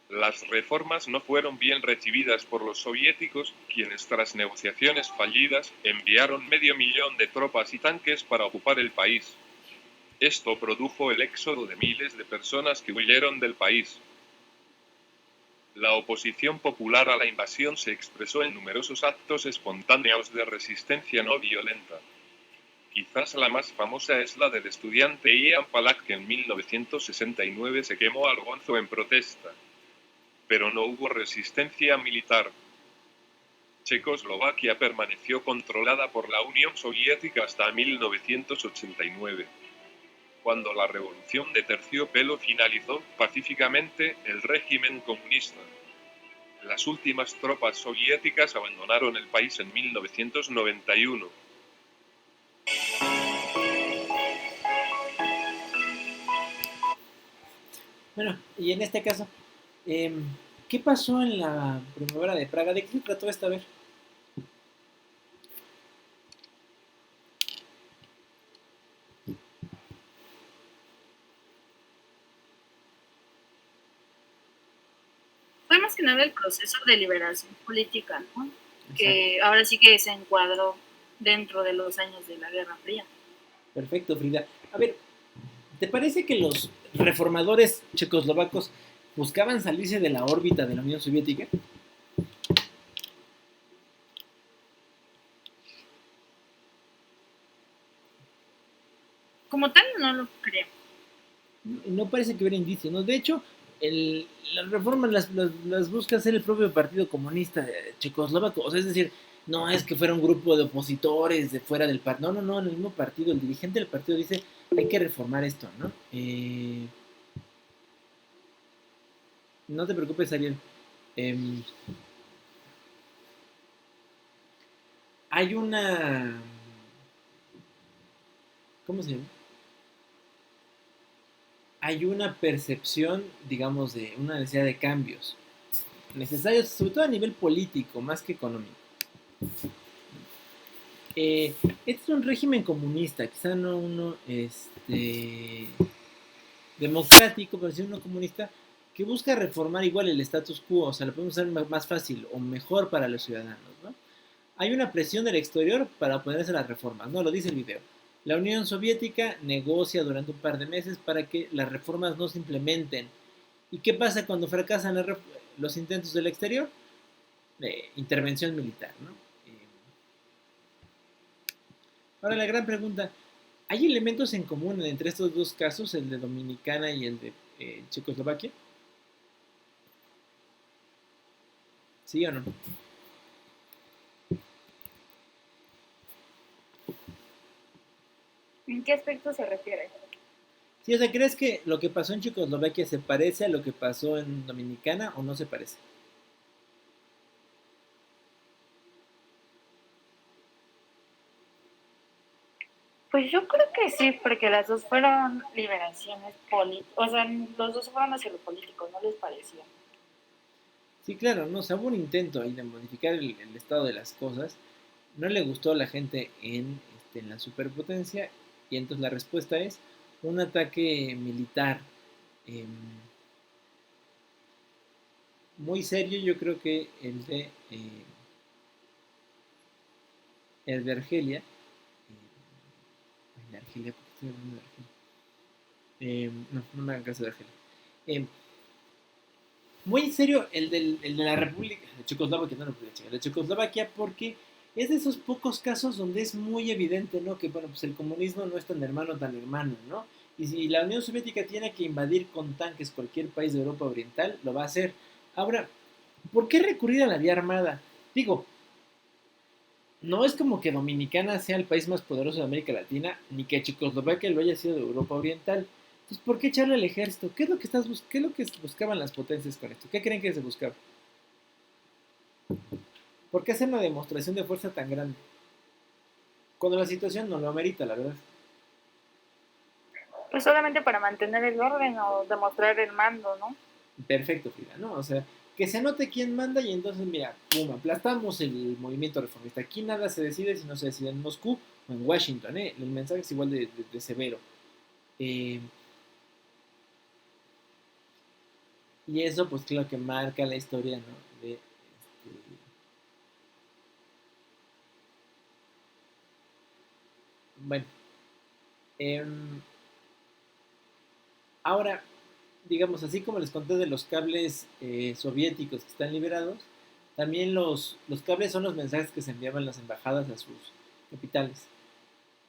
Las reformas no fueron bien recibidas por los soviéticos, quienes tras negociaciones fallidas, enviaron 500.000 de tropas y tanques para ocupar el país. Esto produjo el éxodo de miles de personas que huyeron del país. La oposición popular a la invasión se expresó en numerosos actos espontáneos de resistencia no violenta. Quizás la más famosa es la del estudiante Ian Palach, que en 1969 se quemó al gonzo en protesta. Pero no hubo resistencia militar. Checoslovaquia permaneció controlada por la Unión Soviética hasta 1989. Cuando la revolución de terciopelo finalizó pacíficamente el régimen comunista. Las últimas tropas soviéticas abandonaron el país en 1991. Bueno, y en este caso, ¿qué pasó en la primavera de Praga? ¿De qué se trató esta vez? Fue más que nada el proceso de liberación política, ¿no? Que ahora sí que se encuadró dentro de los años de la Guerra Fría. Perfecto, Frida. A ver, ¿te parece que los reformadores checoslovacos buscaban salirse de la órbita de la Unión Soviética? Como tal, no lo creo. No parece que hubiera indicios, ¿no? De hecho, las reformas las busca hacer el propio Partido Comunista checoslovaco. O sea, es decir, no es que fuera un grupo de opositores de fuera del partido. No, no, no, en el mismo partido. El dirigente del partido dice, hay que reformar esto, ¿no? No te preocupes, Ariel. Hay una... ¿Cómo se llama? Hay una percepción, digamos, de una necesidad de cambios necesarios, sobre todo a nivel político, más que económico. Este es un régimen comunista, quizá no uno democrático, pero sí uno comunista, que busca reformar igual el status quo, o sea, lo podemos hacer más fácil o mejor para los ciudadanos, ¿no? Hay una presión del exterior para oponerse a las reformas, ¿no? Lo dice el video. La Unión Soviética negocia durante un par de meses para que las reformas no se implementen. ¿Y qué pasa cuando fracasan los intentos del exterior? Intervención militar, ¿no? Ahora la gran pregunta, ¿hay elementos en común entre estos dos casos, el de Dominicana y el de Checoslovaquia? ¿Sí o no? ¿En qué aspecto se refiere? Sí, o sea, ¿crees que lo que pasó en Checoslovaquia se parece a lo que pasó en Dominicana o no se parece? Pues yo creo que sí, porque las dos fueron liberaciones políticas, o sea, los dos fueron hacia lo político, ¿no les parecía? Sí, claro, no, o sea, hubo un intento ahí de modificar el estado de las cosas. No le gustó a la gente en la superpotencia y entonces la respuesta es un ataque militar muy serio. Yo creo que el de Argelia, Argelia, ¿por qué estoy hablando de Argelia? No, no me hagan caso de Argelia. Muy serio el de la República de Checoslovaquia, no, el de Checoslovaquia, porque es de esos pocos casos donde es muy evidente, ¿no? Que, bueno, pues el comunismo no es tan hermano, ¿no? Y si la Unión Soviética tiene que invadir con tanques cualquier país de Europa Oriental, lo va a hacer. Ahora, ¿por qué recurrir a la vía armada? Digo, no es como que Dominicana sea el país más poderoso de América Latina, ni que Checoslovaquia lo haya sido de Europa Oriental. Entonces, ¿por qué echarle al ejército? ¿Qué es lo que buscaban las potencias con esto? ¿Qué creen que se buscaba? ¿Por qué hacer una demostración de fuerza tan grande? Cuando la situación no lo amerita, la verdad. Pues solamente para mantener el orden o demostrar el mando, ¿no? Perfecto, Frida, ¿no? O sea, que se note quién manda y entonces, mira, pum, aplastamos el movimiento reformista. Aquí nada se decide si no se decide en Moscú o en Washington, ¿eh? El mensaje es igual de severo. Y eso, pues, claro que marca la historia, ¿no? Bueno. Ahora, digamos, así como les conté de los cables soviéticos que están liberados, también los cables son los mensajes que se enviaban las embajadas a sus capitales.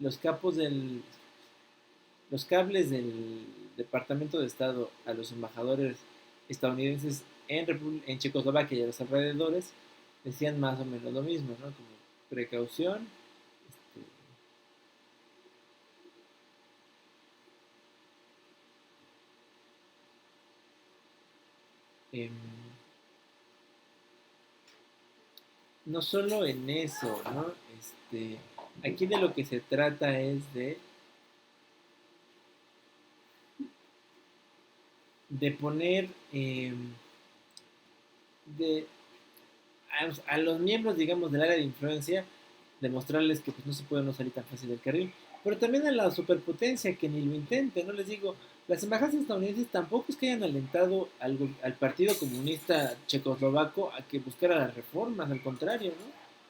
Los cables del Departamento de Estado a los embajadores estadounidenses en Checoslovaquia y a los alrededores decían más o menos lo mismo, ¿no? Como precaución. No solo en eso, ¿no? Aquí de lo que se trata es de poner a los miembros, digamos, del área de influencia, demostrarles que pues, no se puede no salir tan fácil del carril, pero también a la superpotencia que ni lo intente, ¿no? Les digo, las embajadas estadounidenses tampoco es que hayan alentado al Partido Comunista Checoslovaco a que buscara las reformas, al contrario, ¿no?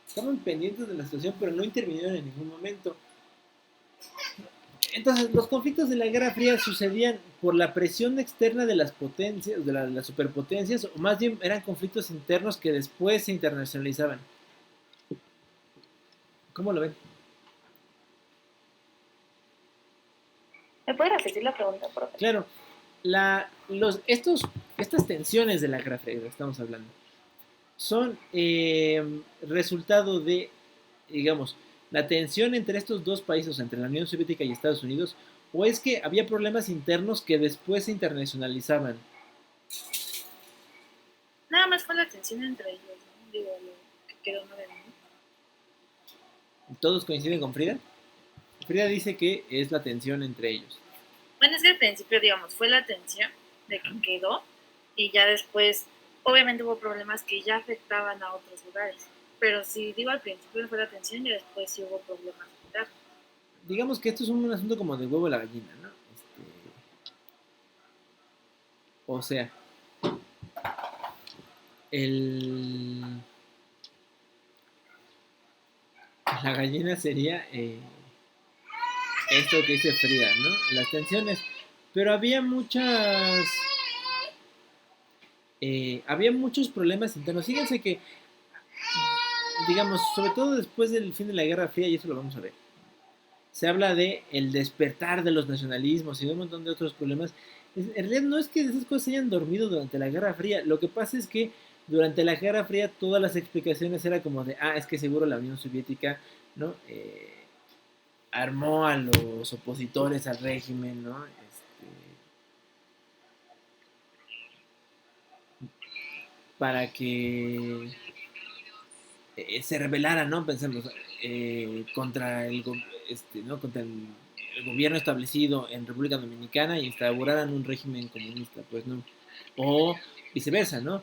Estaban pendientes de la situación, pero no intervinieron en ningún momento. Entonces, los conflictos de la Guerra Fría sucedían por la presión externa de las potencias, de las superpotencias, o más bien eran conflictos internos que después se internacionalizaban. ¿Cómo lo ven? ¿Me puede repetir la pregunta, por favor? Claro, estas tensiones de la Guerra Fría, estamos hablando, son resultado de, digamos, la tensión entre estos dos países, entre la Unión Soviética y Estados Unidos, o es que había problemas internos que después se internacionalizaban. Nada más fue la tensión entre ellos, ¿no? Digo, lo que quedó no de mí. ¿Todos coinciden con Frida? Frida dice que es la tensión entre ellos. Bueno, es que al principio, digamos, fue la tensión de que quedó y ya después, obviamente hubo problemas que ya afectaban a otros lugares. Pero si digo al principio fue la tensión y después sí hubo problemas internos. Digamos que esto es un asunto como del huevo a la gallina, ¿no? O sea, la gallina sería esto que dice Frida, ¿no? Las tensiones. Pero había muchos problemas internos. Fíjense que, digamos, sobre todo después del fin de la Guerra Fría, y eso lo vamos a ver, se habla de el despertar de los nacionalismos y de un montón de otros problemas. En realidad no es que esas cosas se hayan dormido durante la Guerra Fría. Lo que pasa es que durante la Guerra Fría todas las explicaciones eran como de, es que seguro la Unión Soviética, ¿no? Armó a los opositores al régimen, ¿no? Para que se rebelaran, ¿no? Pensemos, contra ¿no? Contra el gobierno establecido en República Dominicana y instauraran un régimen comunista, pues no. O viceversa, ¿no?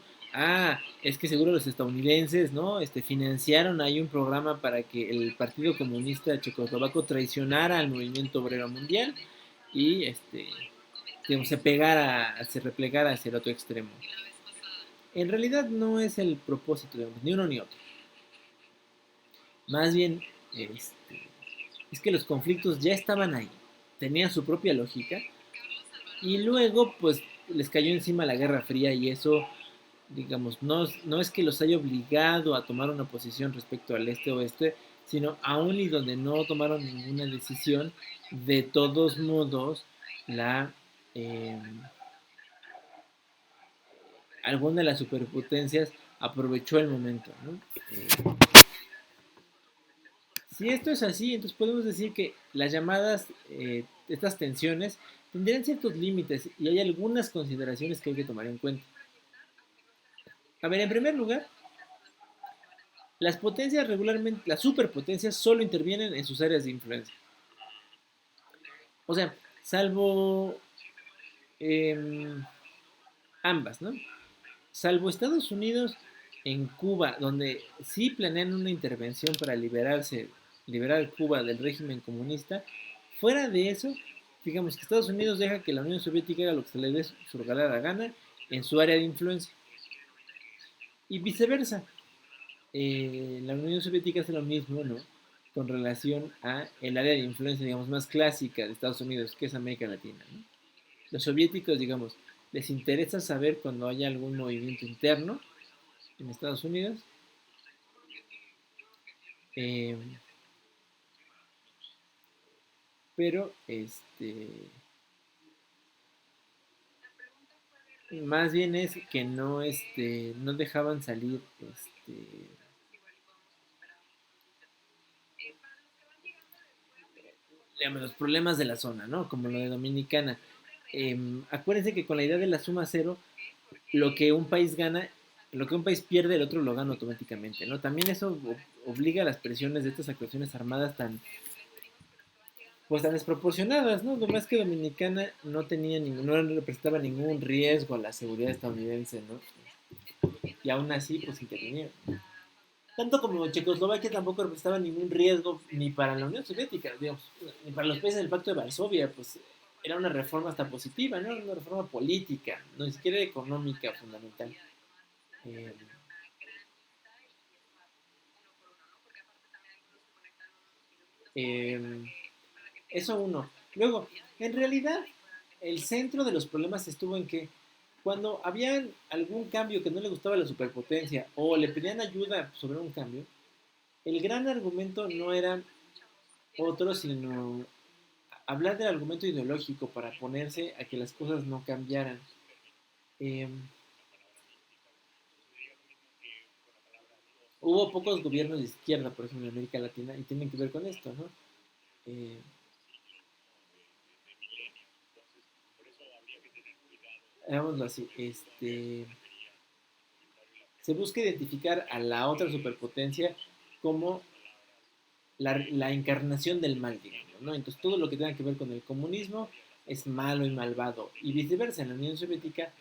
Es que seguro los estadounidenses, ¿no? Financiaron ahí un programa para que el Partido Comunista Checoslovaco traicionara al movimiento obrero mundial y digamos, se replegara hacia el otro extremo. En realidad no es el propósito, digamos, ni uno ni otro. Más bien, es que los conflictos ya estaban ahí, tenían su propia lógica, y luego, pues, les cayó encima la Guerra Fría, y eso, digamos, no es que los haya obligado a tomar una posición respecto al este-oeste, sino aún y donde no tomaron ninguna decisión, de todos modos, alguna de las superpotencias aprovechó el momento, ¿no? Si esto es así, entonces podemos decir que las llamadas, estas tensiones, tendrían ciertos límites y hay algunas consideraciones que hay que tomar en cuenta. A ver, en primer lugar, las potencias regularmente, las superpotencias solo intervienen en sus áreas de influencia. O sea, salvo ambas, ¿no? Salvo Estados Unidos en Cuba, donde sí planean una intervención para liberar Cuba del régimen comunista. Fuera de eso, digamos que Estados Unidos deja que la Unión Soviética haga lo que se le dé su regalada gana en su área de influencia. Y viceversa. La Unión Soviética hace lo mismo, ¿no? Con relación a el área de influencia, digamos, más clásica de Estados Unidos, que es América Latina, ¿no? Los soviéticos, digamos, les interesa saber cuando haya algún movimiento interno en Estados Unidos. Pero más bien es que no dejaban salir digamos, los problemas de la zona, ¿no? Como lo de Dominicana. Acuérdense que con la idea de la suma cero, lo que un país gana, lo que un país pierde, el otro lo gana automáticamente, ¿no? También eso obliga a las presiones de estas actuaciones armadas tan desproporcionadas, ¿no? Además que Dominicana no representaba ningún riesgo a la seguridad estadounidense, ¿no? Y aún así, pues intervinieron. Tanto como Checoslovaquia tampoco representaba ningún riesgo ni para la Unión Soviética, digamos, ni para los países del Pacto de Varsovia, pues era una reforma hasta positiva, ¿no? Una reforma política, no ni siquiera económica fundamental. Eso uno. Luego, en realidad, el centro de los problemas estuvo en que cuando había algún cambio que no le gustaba a la superpotencia o le pedían ayuda sobre un cambio, el gran argumento no era otro, sino hablar del argumento ideológico para ponerse a que las cosas no cambiaran. Hubo pocos gobiernos de izquierda, por ejemplo, en América Latina, y tienen que ver con esto, ¿no? Hagámoslo así, se busca identificar a la otra superpotencia como la encarnación del mal, digamos, ¿no? Entonces todo lo que tenga que ver con el comunismo es malo y malvado, y viceversa, en la Unión Soviética,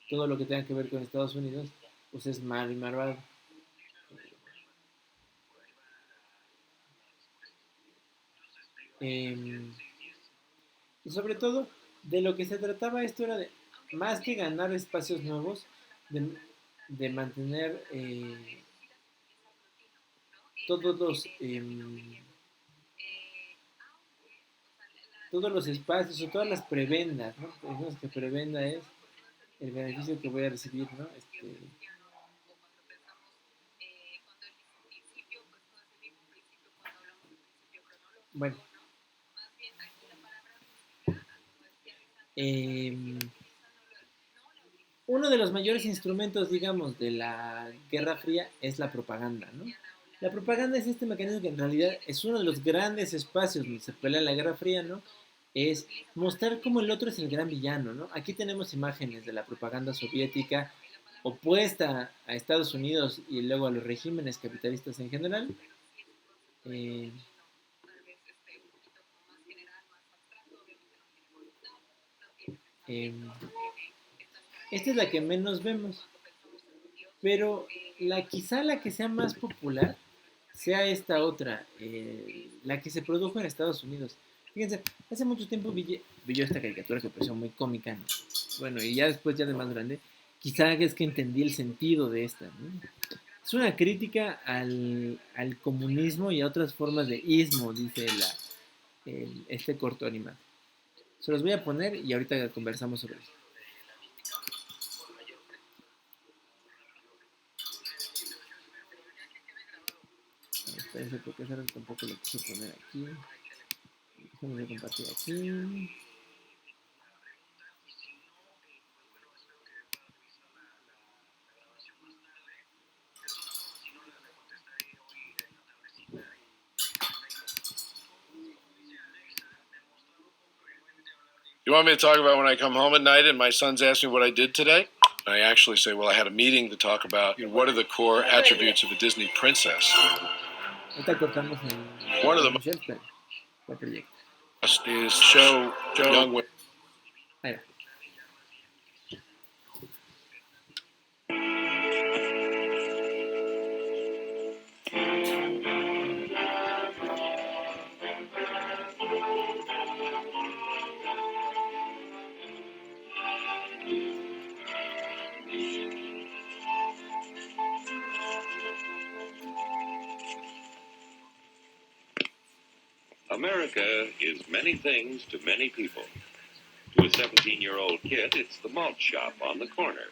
todo lo que tenga que ver con Estados Unidos, pues es malo y malvado. Y sobre todo, de lo que se trataba esto era de, más que ganar espacios nuevos, de mantener todos todos los espacios o todas las prebendas, ¿no? Digamos que prebenda es el beneficio que voy a recibir, ¿no? Bueno, uno de los mayores instrumentos, digamos, de la Guerra Fría es la propaganda, ¿no? La propaganda es este mecanismo que en realidad es uno de los grandes espacios donde se pelea la Guerra Fría, ¿no? Es mostrar cómo el otro es el gran villano, ¿no? Aquí tenemos imágenes de la propaganda soviética opuesta a Estados Unidos y luego a los regímenes capitalistas en general. Esta es la que menos vemos, pero quizá la que sea más popular sea esta otra, la que se produjo en Estados Unidos. Fíjense, hace mucho tiempo vi yo esta caricatura que me pareció muy cómica, ¿no? Bueno, y ya después, ya de más grande, quizá es que entendí el sentido de esta, ¿no? Es una crítica al comunismo y a otras formas de ismo, dice este corto animado. Se los voy a poner y ahorita conversamos sobre eso. Espérense porque eso tampoco lo quise poner aquí. Déjenme compartir aquí. You want me to talk about when I come home at night and my sons ask me what I did today? I actually say, well, I had a meeting to talk about what are the core attributes of a Disney princess. One of them is show young women. America is many things to many people. To a 17-year-old kid, it's the malt shop on the corner.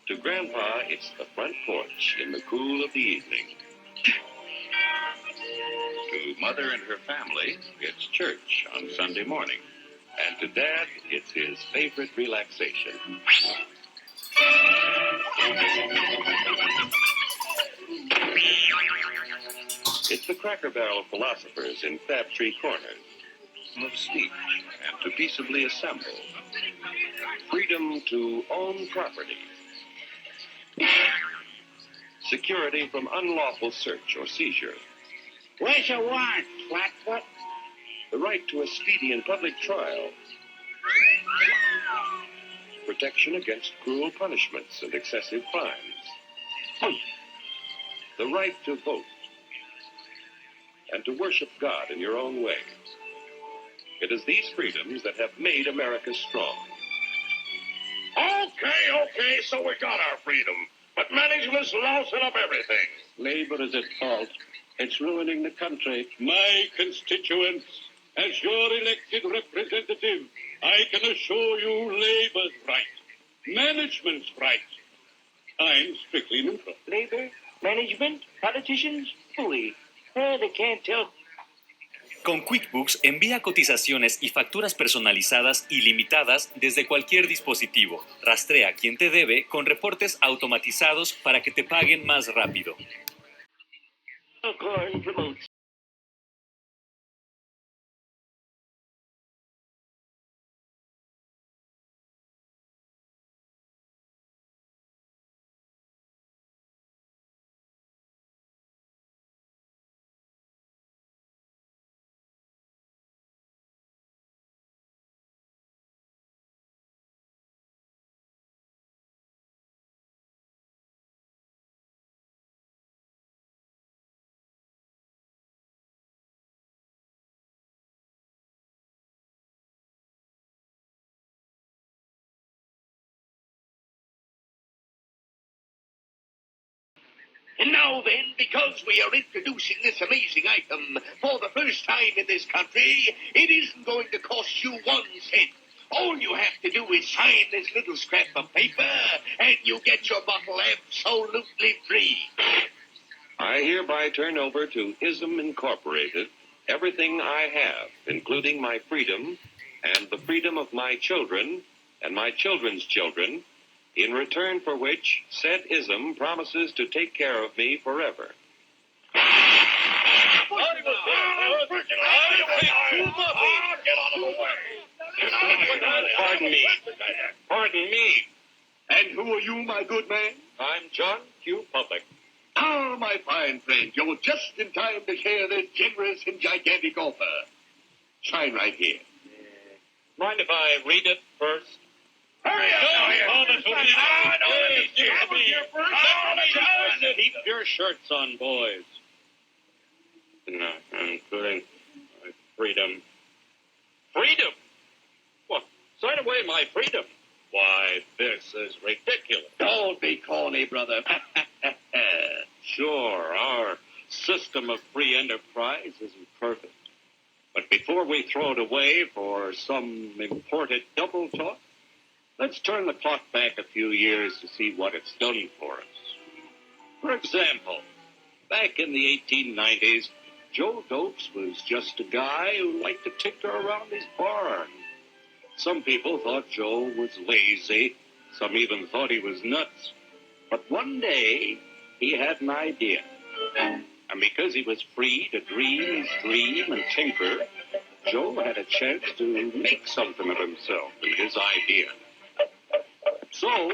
To Grandpa, it's the front porch in the cool of the evening. To Mother and her family, it's church on Sunday morning. And to Dad, it's his favorite relaxation. It's the Cracker Barrel philosophers in Crabtree Corners. Of speech and to peaceably assemble. Freedom to own property. Security from unlawful search or seizure. Where's your warrant, Flatfoot? The right to a speedy and public trial. Protection against cruel punishments and excessive fines. The right to vote. And to worship God in your own way. It is these freedoms that have made America strong. Okay, so we got our freedom. But management's lousing up everything. Labor is at fault. It's ruining the country. My constituents, as your elected representative, I can assure you Labor's right. Management's right. I'm strictly neutral. Labor, management, politicians, fooey. They can't tell. Con QuickBooks envía cotizaciones y facturas personalizadas ilimitadas desde cualquier dispositivo. Rastrea a quien te debe con reportes automatizados para que te paguen más rápido. And now then, because we are introducing this amazing item for the first time in this country, it isn't going to cost you 1 cent. All you have to do is sign this little scrap of paper, and you get your bottle absolutely free. I hereby turn over to ISM Incorporated everything I have, including my freedom and the freedom of my children and my children's children, in return for which said ISM promises to take care of me forever. Pardon me. Pardon me. And who are you, my good man? I'm John Q. Public. Ah, my fine friend, you're just in time to share this generous and gigantic offer. Sign right here. Mind if I read it first? Hurry up! Keep your shirts on, boys. No, including my freedom. Freedom? What? Sign away my freedom? Why, this is ridiculous. Don't be corny, brother. Sure, our system of free enterprise isn't perfect. But before we throw it away for some imported double talk, let's turn the clock back a few years to see what it's done for us. For example, back in the 1890s, Joe Dopes was just a guy who liked to tinker around his barn. Some people thought Joe was lazy. Some even thought he was nuts. But one day, he had an idea. And because he was free to dream his dream and tinker, Joe had a chance to make something of himself and his idea. So,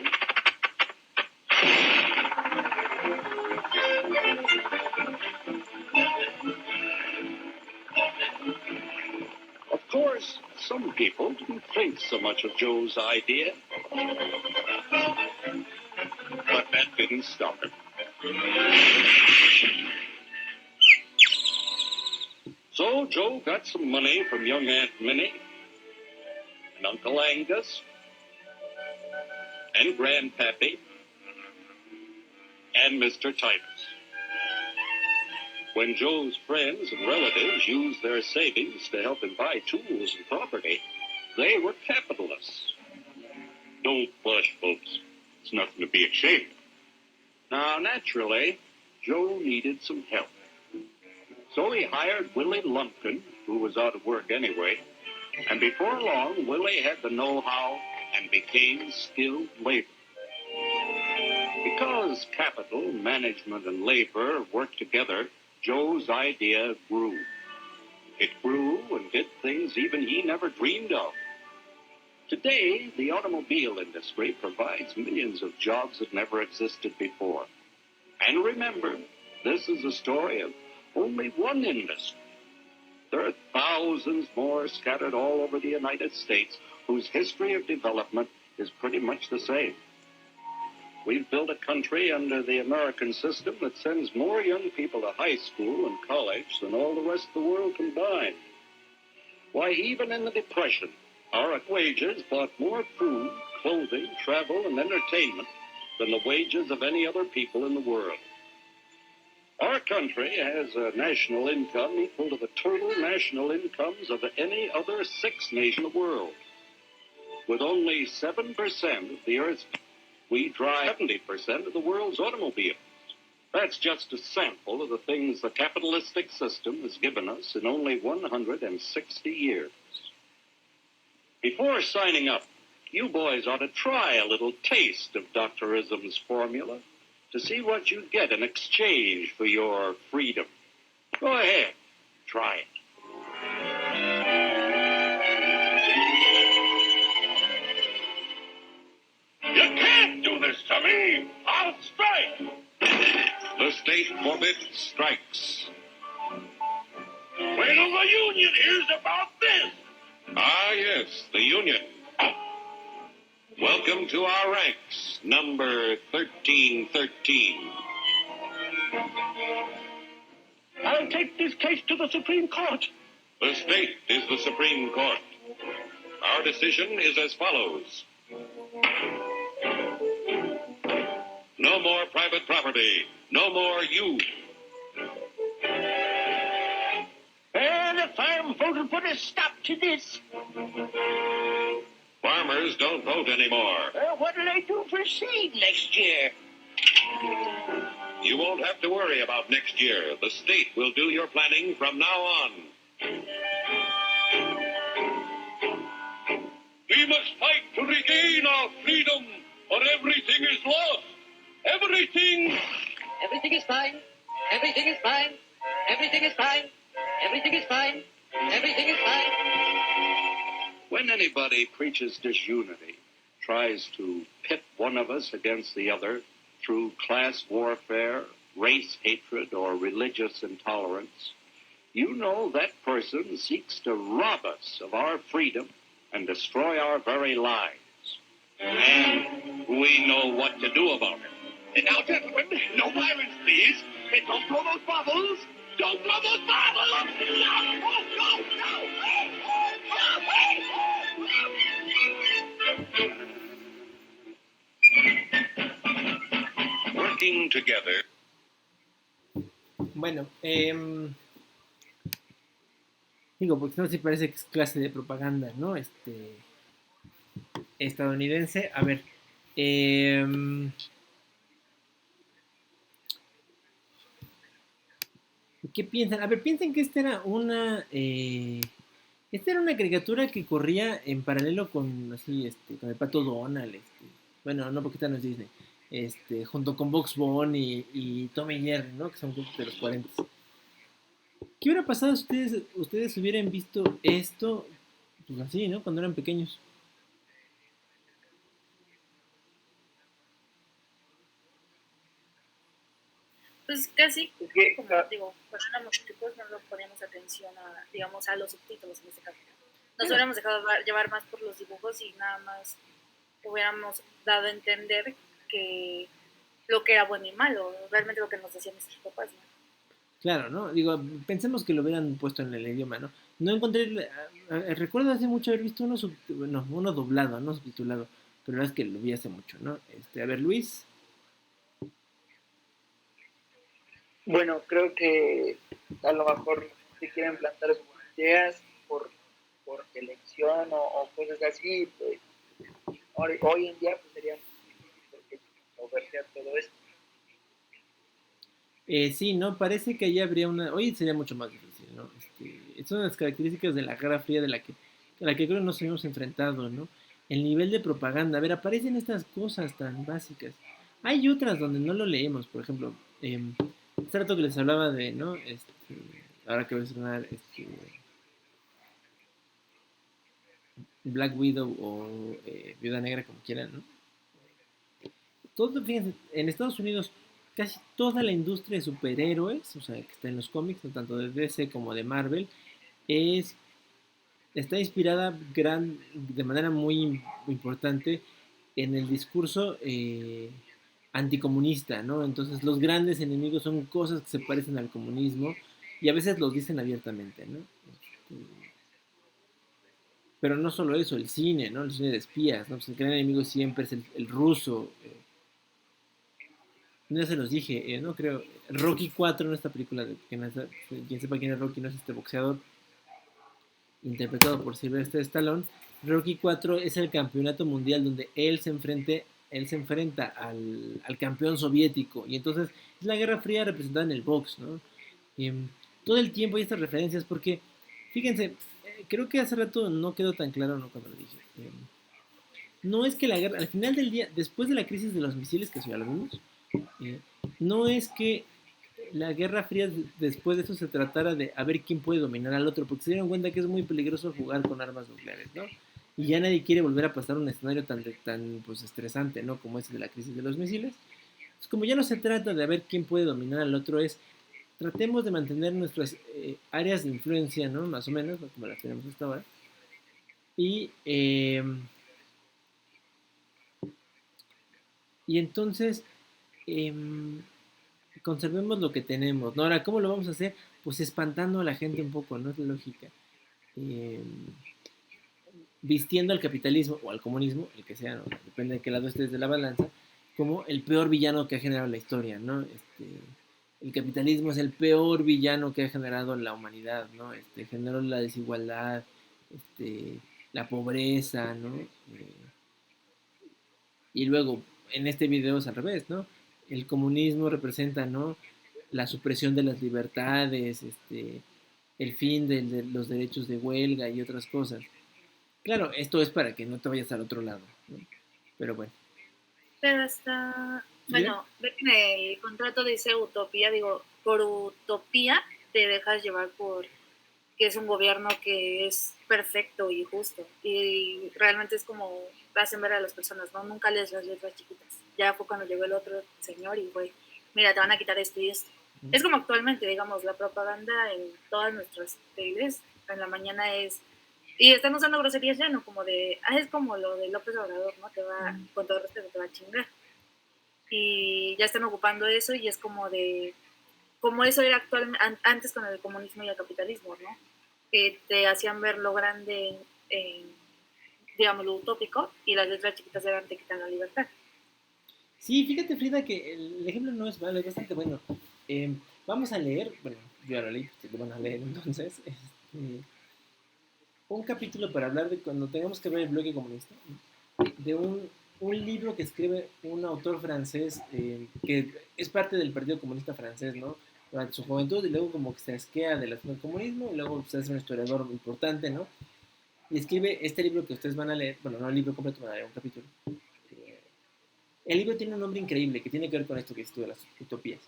of course, some people didn't think so much of Joe's idea. But that didn't stop him. So Joe got some money from young Aunt Minnie and Uncle Angus and Grandpappy and Mr. Titus. When Joe's friends and relatives used their savings to help him buy tools and property, they were capitalists. Don't blush, folks. It's nothing to be ashamed of. Now, naturally, Joe needed some help. So he hired Willie Lumpkin, who was out of work anyway, and before long, Willie had the know-how and became skilled labor. Because capital, management, and labor worked together, Joe's idea grew. It grew and did things even he never dreamed of. Today, the automobile industry provides millions of jobs that never existed before. And remember, this is a story of only one industry. There are thousands more scattered all over the United States whose history of development is pretty much the same. We've built a country under the American system that sends more young people to high school and college than all the rest of the world combined. Why, even in the Depression, our wages bought more food, clothing, travel, and entertainment than the wages of any other people in the world. Our country has a national income equal to the total national incomes of any other 6 nations in the world. With only 7% of the Earth's, we drive 70% of the world's automobiles. That's just a sample of the things the capitalistic system has given us in only 160 years. Before signing up, you boys ought to try a little taste of Dr. Ism's formula to see what you get in exchange for your freedom. Go ahead, try it. You can't do this to me! I'll strike! The state forbids strikes. Wait till the union hears about this! Ah, yes, the Union. Welcome to our ranks, number 1313. I'll take this case to the Supreme Court. The state is the Supreme Court. Our decision is as follows. No more private property. No more you. And the farm folk will put a stop to this. Farmers don't vote anymore. What'll they do for seed next year? You won't have to worry about next year. The state will do your planning from now on. We must fight to regain our freedom, or everything is lost. Everything. Everything is fine. Everything is fine. Everything is fine. Everything is fine. Everything is fine. When anybody preaches disunity, tries to pit one of us against the other through class warfare, race hatred, or religious intolerance, you know that person seeks to rob us of our freedom and destroy our very lives. And we know what to do about it. Now, gentlemen, no violence, please. Don't throw those bubbles. Don't throw those bubbles. Working together. Bueno, digo, porque no se parece que es clase de propaganda, ¿no? Estadounidense. A ver, ¿qué piensan? A ver, piensen que esta era una caricatura que corría en paralelo con así, con el Pato Donald, bueno, no porque esta no es Disney, junto con Bugs Bunny y Tom y Jerry, ¿no? Que son de los 40. ¿Qué hubiera pasado si ustedes hubieran visto esto, pues así, ¿no? Cuando eran pequeños. Pues casi, como digo, cuando éramos chicos no le poníamos atención a, digamos, a los subtítulos en este caso. Nos hubiéramos dejado llevar más por los dibujos y nada más hubiéramos dado a entender que lo que era bueno y malo, realmente lo que nos decían nuestros papás, ¿no? Claro, ¿no? Digo, pensemos que lo hubieran puesto en el idioma, ¿no? No encontré, recuerdo hace mucho haber visto uno doblado, no subtitulado, pero la verdad es que lo vi hace mucho, ¿no? A ver, Luis. Bueno, creo que a lo mejor se quieren plantar sus ideas por elección o cosas así, pues hoy en día pues sería porque moverse a todo esto. Sí, ¿no? Parece que allá habría hoy sería mucho más difícil, ¿no? Es una de las características de la Guerra Fría a la que creo que nos hemos enfrentado, ¿no? El nivel de propaganda. A ver, aparecen estas cosas tan básicas. Hay otras donde no lo leemos, por ejemplo, hace rato que les hablaba de, ¿no? Ahora que voy a estrenar, Black Widow o Viuda Negra, como quieran, ¿no? Fíjense, en Estados Unidos casi toda la industria de superhéroes, o sea, que está en los cómics, tanto de DC como de Marvel, está inspirada de manera muy importante en el discurso anticomunista, ¿no? Entonces los grandes enemigos son cosas que se parecen al comunismo y a veces los dicen abiertamente, ¿no? Pero no solo eso, el cine, ¿no? El cine de espías, ¿no? Pues el gran enemigo siempre es el ruso. Ya se los dije, no creo. Rocky 4, en esta película, quien sepa quién es Rocky, no es este boxeador interpretado por Sylvester Stallone. Rocky 4 es el campeonato mundial donde él se enfrenta él se enfrenta al campeón soviético, y entonces es la Guerra Fría representada en el box, ¿no? Todo el tiempo hay estas referencias, porque, fíjense, creo que hace rato no quedó tan claro, ¿no? Cuando lo dije. No es que la guerra, al final del día, después de la crisis de los misiles, que eso ya lo vimos, no es que la Guerra Fría después de eso se tratara de a ver quién puede dominar al otro, porque se dieron cuenta que es muy peligroso jugar con armas nucleares, ¿no? Y ya nadie quiere volver a pasar un escenario tan pues, estresante, ¿no? Como ese de la crisis de los misiles. Entonces, como ya no se trata de a ver quién puede dominar al otro, es tratemos de mantener nuestras áreas de influencia, ¿no? Más o menos, ¿no? Como las tenemos hasta ahora. Y entonces conservemos lo que tenemos, ¿no? Ahora, ¿cómo lo vamos a hacer? Pues espantando a la gente un poco, ¿no? Es la lógica. Vistiendo al capitalismo o al comunismo, el que sea, ¿no? Depende de qué lado estés de la balanza, como el peor villano que ha generado la historia, ¿no? El capitalismo es el peor villano que ha generado la humanidad, ¿no? Generó la desigualdad, la pobreza, ¿no? Y luego, en este video es al revés, ¿no? El comunismo representa, ¿no? La supresión de las libertades, el fin de los derechos de huelga y otras cosas. Claro, esto es para que no te vayas al otro lado, ¿no? Pero bueno. Pero hasta, bueno, ve que en el contrato dice utopía, digo, por utopía te dejas llevar por que es un gobierno que es perfecto y justo, y realmente es como hacen ver a las personas, ¿no? Nunca lees las letras chiquitas. Ya fue cuando llegó el otro señor y fue, mira, te van a quitar esto y esto. Es como actualmente, digamos, la propaganda en todas nuestras teles, en la mañana es, y están usando groserías ya, ¿no? Como de, es como lo de López Obrador, ¿no? Te va, con todo respeto, te va a chingar. Y ya están ocupando eso y es como de, como eso era antes con el comunismo y el capitalismo, ¿no? Que te hacían ver lo grande, digamos, lo utópico, y las letras chiquitas eran te quitan la libertad. Sí, fíjate, Frida, que el ejemplo no es malo, es bastante bueno. Vamos a leer, bueno, yo ya lo leí, ustedes lo van a leer entonces, un capítulo para hablar de cuando tengamos que ver el bloque comunista, de un libro que escribe un autor francés que es parte del Partido Comunista francés, ¿no? Durante su juventud, y luego como que se asquea del comunismo, y luego se hace un historiador importante, ¿no? Y escribe este libro que ustedes van a leer, bueno, no el libro completo, van a leer un capítulo. El libro tiene un nombre increíble que tiene que ver con esto que dices tú de las utopías.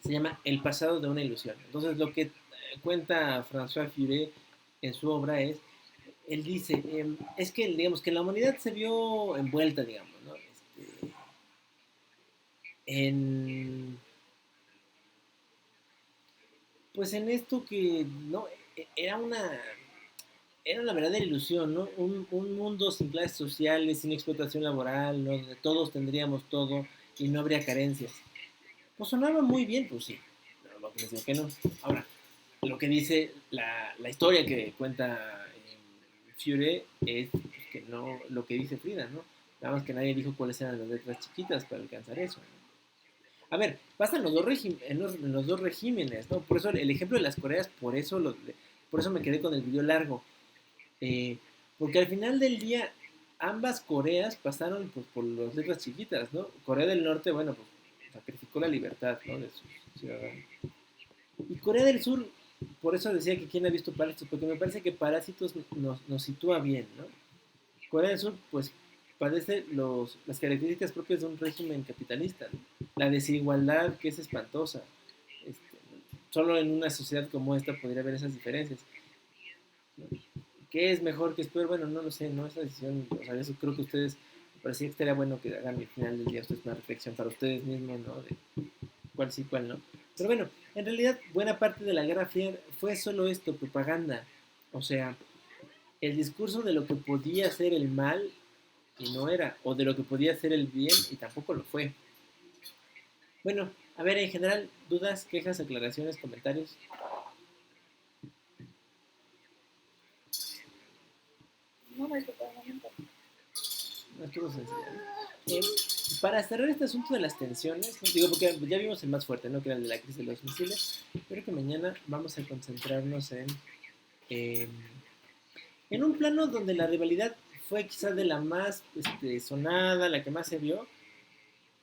Se llama El pasado de una ilusión. Entonces, lo que cuenta François Furet en su obra es, él dice, es que, digamos, que la humanidad se vio envuelta, digamos, ¿no? Pues en esto que, ¿no? Era una verdadera ilusión, ¿no? Un mundo sin clases sociales, sin explotación laboral, ¿no? Donde todos tendríamos todo y no habría carencias. Pues sonaba muy bien, pues sí, pero lo que les digo que no. Ahora, lo que dice la historia que cuenta Furet es pues, que no lo que dice Frida, ¿no? Nada más que nadie dijo cuáles eran las letras chiquitas para alcanzar eso, ¿no? A ver, pasan los dos regímenes, ¿no? Por eso el ejemplo de las Coreas, por eso me quedé con el video largo. Porque al final del día, ambas Coreas pasaron pues, por las letras chiquitas, ¿no? Corea del Norte, bueno, pues sacrificó la libertad, ¿no? De sus ciudadanos. Y Corea del Sur, por eso decía que quién ha visto Parásitos, porque me parece que Parásitos nos sitúa bien, ¿no? Corea del Sur, pues, padece las características propias de un régimen capitalista, ¿no? La desigualdad que es espantosa. Solo en una sociedad como esta podría haber esas diferencias, ¿no? ¿Qué es mejor, qué es peor? Bueno, no lo sé, no esa decisión, o sea, eso creo que ustedes, me parecía que estaría bueno que hagan al final del día ustedes una reflexión para ustedes mismos, ¿no? De cuál sí, cuál no. Pero bueno, en realidad buena parte de la Guerra Fría fue solo esto, propaganda. O sea, el discurso de lo que podía ser el mal y no era, o de lo que podía ser el bien y tampoco lo fue. Bueno, a ver, en general, dudas, quejas, aclaraciones, comentarios. No, es por el momento. No estuvo sencillo. Para cerrar este asunto de las tensiones, ¿no? Digo, porque ya vimos el más fuerte, ¿no? Que era el de la crisis de los misiles. Creo que mañana vamos a concentrarnos en un plano donde la rivalidad fue quizás de la más sonada, la que más se vio,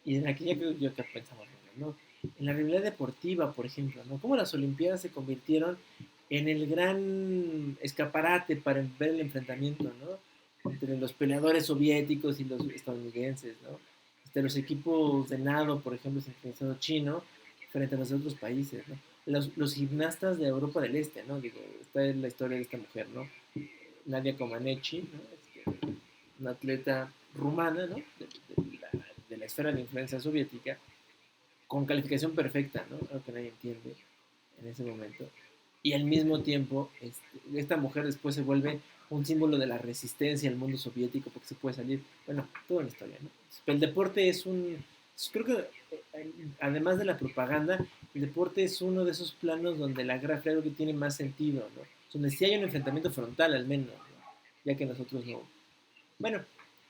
y en la que yo que pensamos, ¿no? En la realidad deportiva, por ejemplo, ¿no? Cómo las Olimpiadas se convirtieron en el gran escaparate para ver el enfrentamiento, ¿no? Entre los peleadores soviéticos y los estadounidenses, ¿no? Los equipos de nado, por ejemplo, sincronizado chino, frente a los otros países, ¿no? Los gimnastas de Europa del Este, ¿no? Digo, esta es la historia de esta mujer, ¿no? Nadia Comaneci, ¿no? Una atleta rumana, ¿no? De la esfera de influencia soviética, con calificación perfecta, ¿no? Algo que nadie entiende en ese momento. Y al mismo tiempo, esta mujer después se vuelve un símbolo de la resistencia al mundo soviético porque se puede salir, bueno, toda una historia, ¿no? El deporte creo que además de la propaganda, el deporte es uno de esos planos donde la Guerra Fría creo que tiene más sentido, ¿no? Donde sí hay un enfrentamiento frontal al menos, ¿no? Ya que nosotros no. Bueno,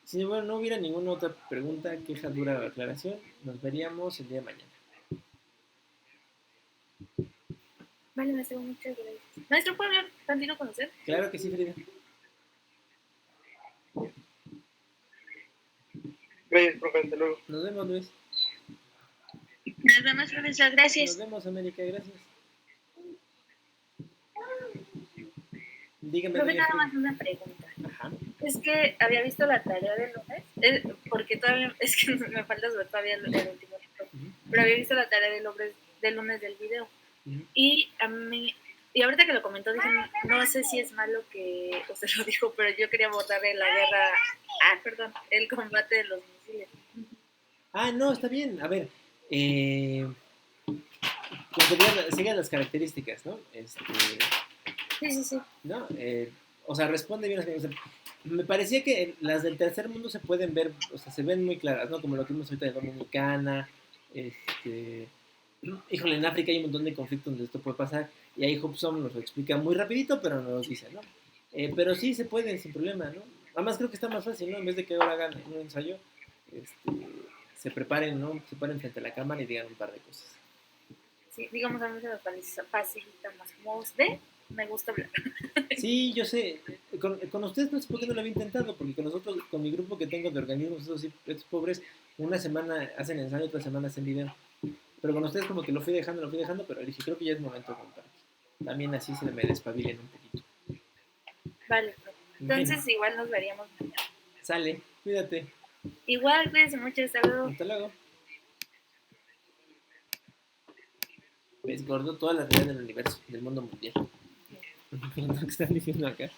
si no hubiera ninguna otra pregunta, queja, dura o aclaración, nos veríamos el día de mañana. Vale, maestro, muchas gracias. Maestro, ¿puedo hablar tantito con usted? Claro que sí, Frida. Gracias, profe, hasta luego. Nos vemos, Luis. Nos vemos, profesor, gracias. Nos vemos, América, gracias. Dígame. Profe, nada más una pregunta. Ajá. Es que había visto la tarea del lunes, porque todavía, es que me falta sobre todavía el último libro, pero había visto la tarea del lunes del video. Y a mí, y ahorita que lo comentó, dije, no sé si es malo que usted lo dijo, pero yo quería abordar el combate de los misiles. No, está bien. A ver, sigan las características, ¿no? Sí. ¿No? O sea, responde bien. O sea, me parecía que las del tercer mundo se pueden ver, o sea, se ven muy claras, ¿no? Como lo que vimos ahorita de Dominicana, híjole, en África hay un montón de conflictos donde esto puede pasar, y ahí Hobson nos lo explica muy rapidito, pero nos lo dice, ¿no? Pero sí se pueden sin problema, ¿no? Además creo que está más fácil, ¿no? En vez de que ahora hagan un ensayo, se preparen, ¿no? Se paren frente a la cámara y digan un par de cosas. Sí, digamos, a mí se me facilita más. Como usted, me gusta hablar. Sí, yo sé. Con ustedes no sé por qué no lo había intentado, porque con nosotros, con mi grupo que tengo de organismos, estos pobres, una semana hacen ensayo, otra semana hacen video. Pero con ustedes como que lo fui dejando, pero dije, creo que ya es momento de contar. También así se me despabilen un poquito. Vale, entonces igual nos veríamos mañana. Sale, cuídate. Igual, cuídense mucho, hasta luego. Hasta luego. ¿Ves, gordo? Todas las realidades del universo, del mundo mundial. Lo que están diciendo acá.